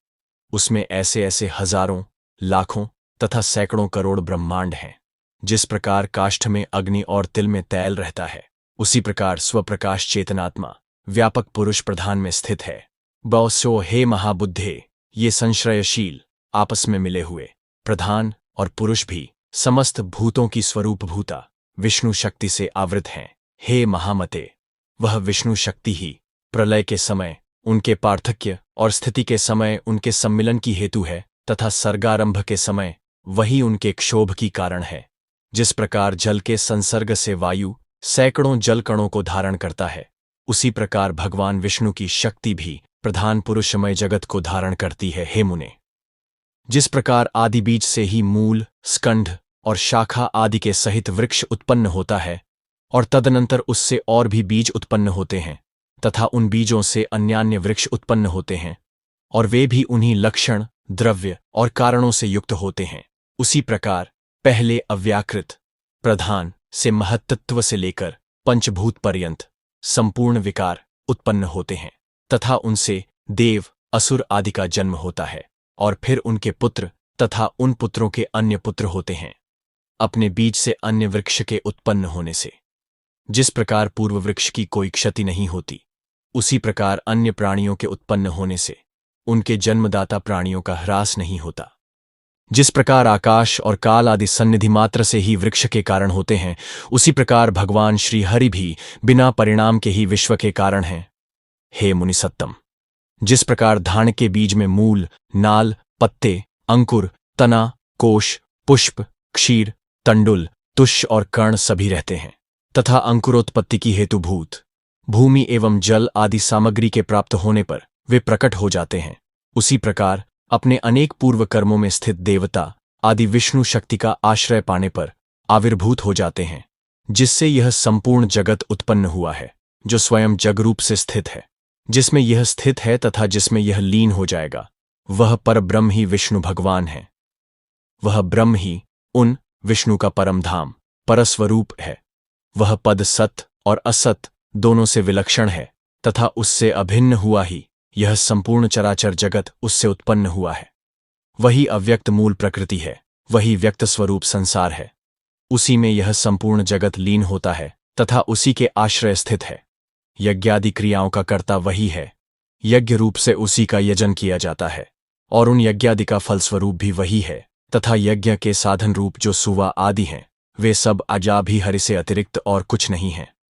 उसमें ऐसे ऐसे हजारों, लाखों तथा सैकड़ों करोड़ ब्रह्मांड हैं। जिस प्रकार काष्ठ में अग्नि और तिल में तैल रहता है, उसी प्रकार स्वप्रकाश चेतनात्मा व्यापक पुरुष प्रधान में स्थित है। बौसो हे महाबुद्धे, ये संश्रयशील आपस में मिले हुए प्रधान और पुरुष भी समस्त भूतों की स्वरूप भूता विष्णु शक्ति से आवृत हैं। हे महामते, वह विष्णु शक्ति ही प्रलय के समय उनके पार्थक्य और स्थिति के समय उनके सम्मिलन की हेतु है तथा सर्गारंभ के समय वही उनके क्षोभ की कारण है। जिस प्रकार जल के संसर्ग से वायु सैकड़ों जल कणों को धारण करता है, उसी प्रकार भगवान विष्णु की शक्ति भी प्रधान पुरुषमय जगत को धारण करती है। हे मुने, जिस प्रकार आदि बीज से ही मूल, स्कंध और शाखा आदि के सहित वृक्ष उत्पन्न होता है और तदनंतर उससे और भी बीज उत्पन्न होते हैं तथा उन बीजों से अन्यान्य वृक्ष उत्पन्न होते हैं और वे भी उन्हीं लक्षण, द्रव्य और कारणों से युक्त होते हैं, उसी प्रकार पहले अव्याकृत प्रधान से महत्तत्व से लेकर पंचभूत पर्यंत संपूर्ण विकार उत्पन्न होते हैं तथा उनसे देव, असुर आदि का जन्म होता है और फिर उनके पुत्र तथा उन पुत्रों के अन्य पुत्र होते हैं, अपने बीज से अन्य वृक्ष के उत्पन्न होने से। जिस प्रकार पूर्व वृक्ष की कोई क्षति नहीं होती, उसी प्रकार अन्य प्राणियों के उत्पन्न होने से उनके जन्मदाता प्राणियों का ह्रास नहीं होता। जिस प्रकार आकाश और काल आदि सन्निधि मात्र से ही वृक्ष के कारण होते हैं, उसी प्रकार भगवान श्री हरि भी बिना परिणाम के ही विश्व के कारण हैं। हे मुनिसत्तम, जिस प्रकार धान के बीज में मूल, नाल, पत्ते, अंकुर, तना, कोश, पुष्प, क्षीर, तंडुल, तुष्य और कर्ण सभी रहते हैं तथा अंकुरोत्पत्ति की हेतुभूत भूमि एवं जल आदि सामग्री के प्राप्त होने पर वे प्रकट हो जाते हैं, उसी प्रकार अपने अनेक पूर्व कर्मों में स्थित देवता आदि विष्णु शक्ति का आश्रय पाने पर आविर्भूत हो जाते हैं, जिससे यह संपूर्ण जगत उत्पन्न हुआ है, जो स्वयं जगरूप से स्थित है, जिसमें यह स्थित है तथा जिसमें यह लीन हो जाएगा, वह परब्रह्म ही विष्णु भगवान है। वह ब्रह्म ही उन विष्णु का परम धाम, परस्वरूप है। वह पद सत और असत दोनों से विलक्षण है तथा उससे अभिन्न हुआ ही यह संपूर्ण चराचर जगत उससे उत्पन्न हुआ है। वही अव्यक्त मूल प्रकृति है, वही व्यक्त स्वरूप संसार है। उसी में यह संपूर्ण जगत लीन होता है तथा उसी के आश्रय स्थित है। यज्ञादि क्रियाओं का कर्ता वही है, यज्ञ रूप से उसी का यजन किया जाता है और उन यज्ञादि का फलस्वरूप भी वही है तथा यज्ञ के साधन रूप जो सुवा आदि हैं, वे सब अजाब ही हरि से अतिरिक्त और कुछ नहीं हैं।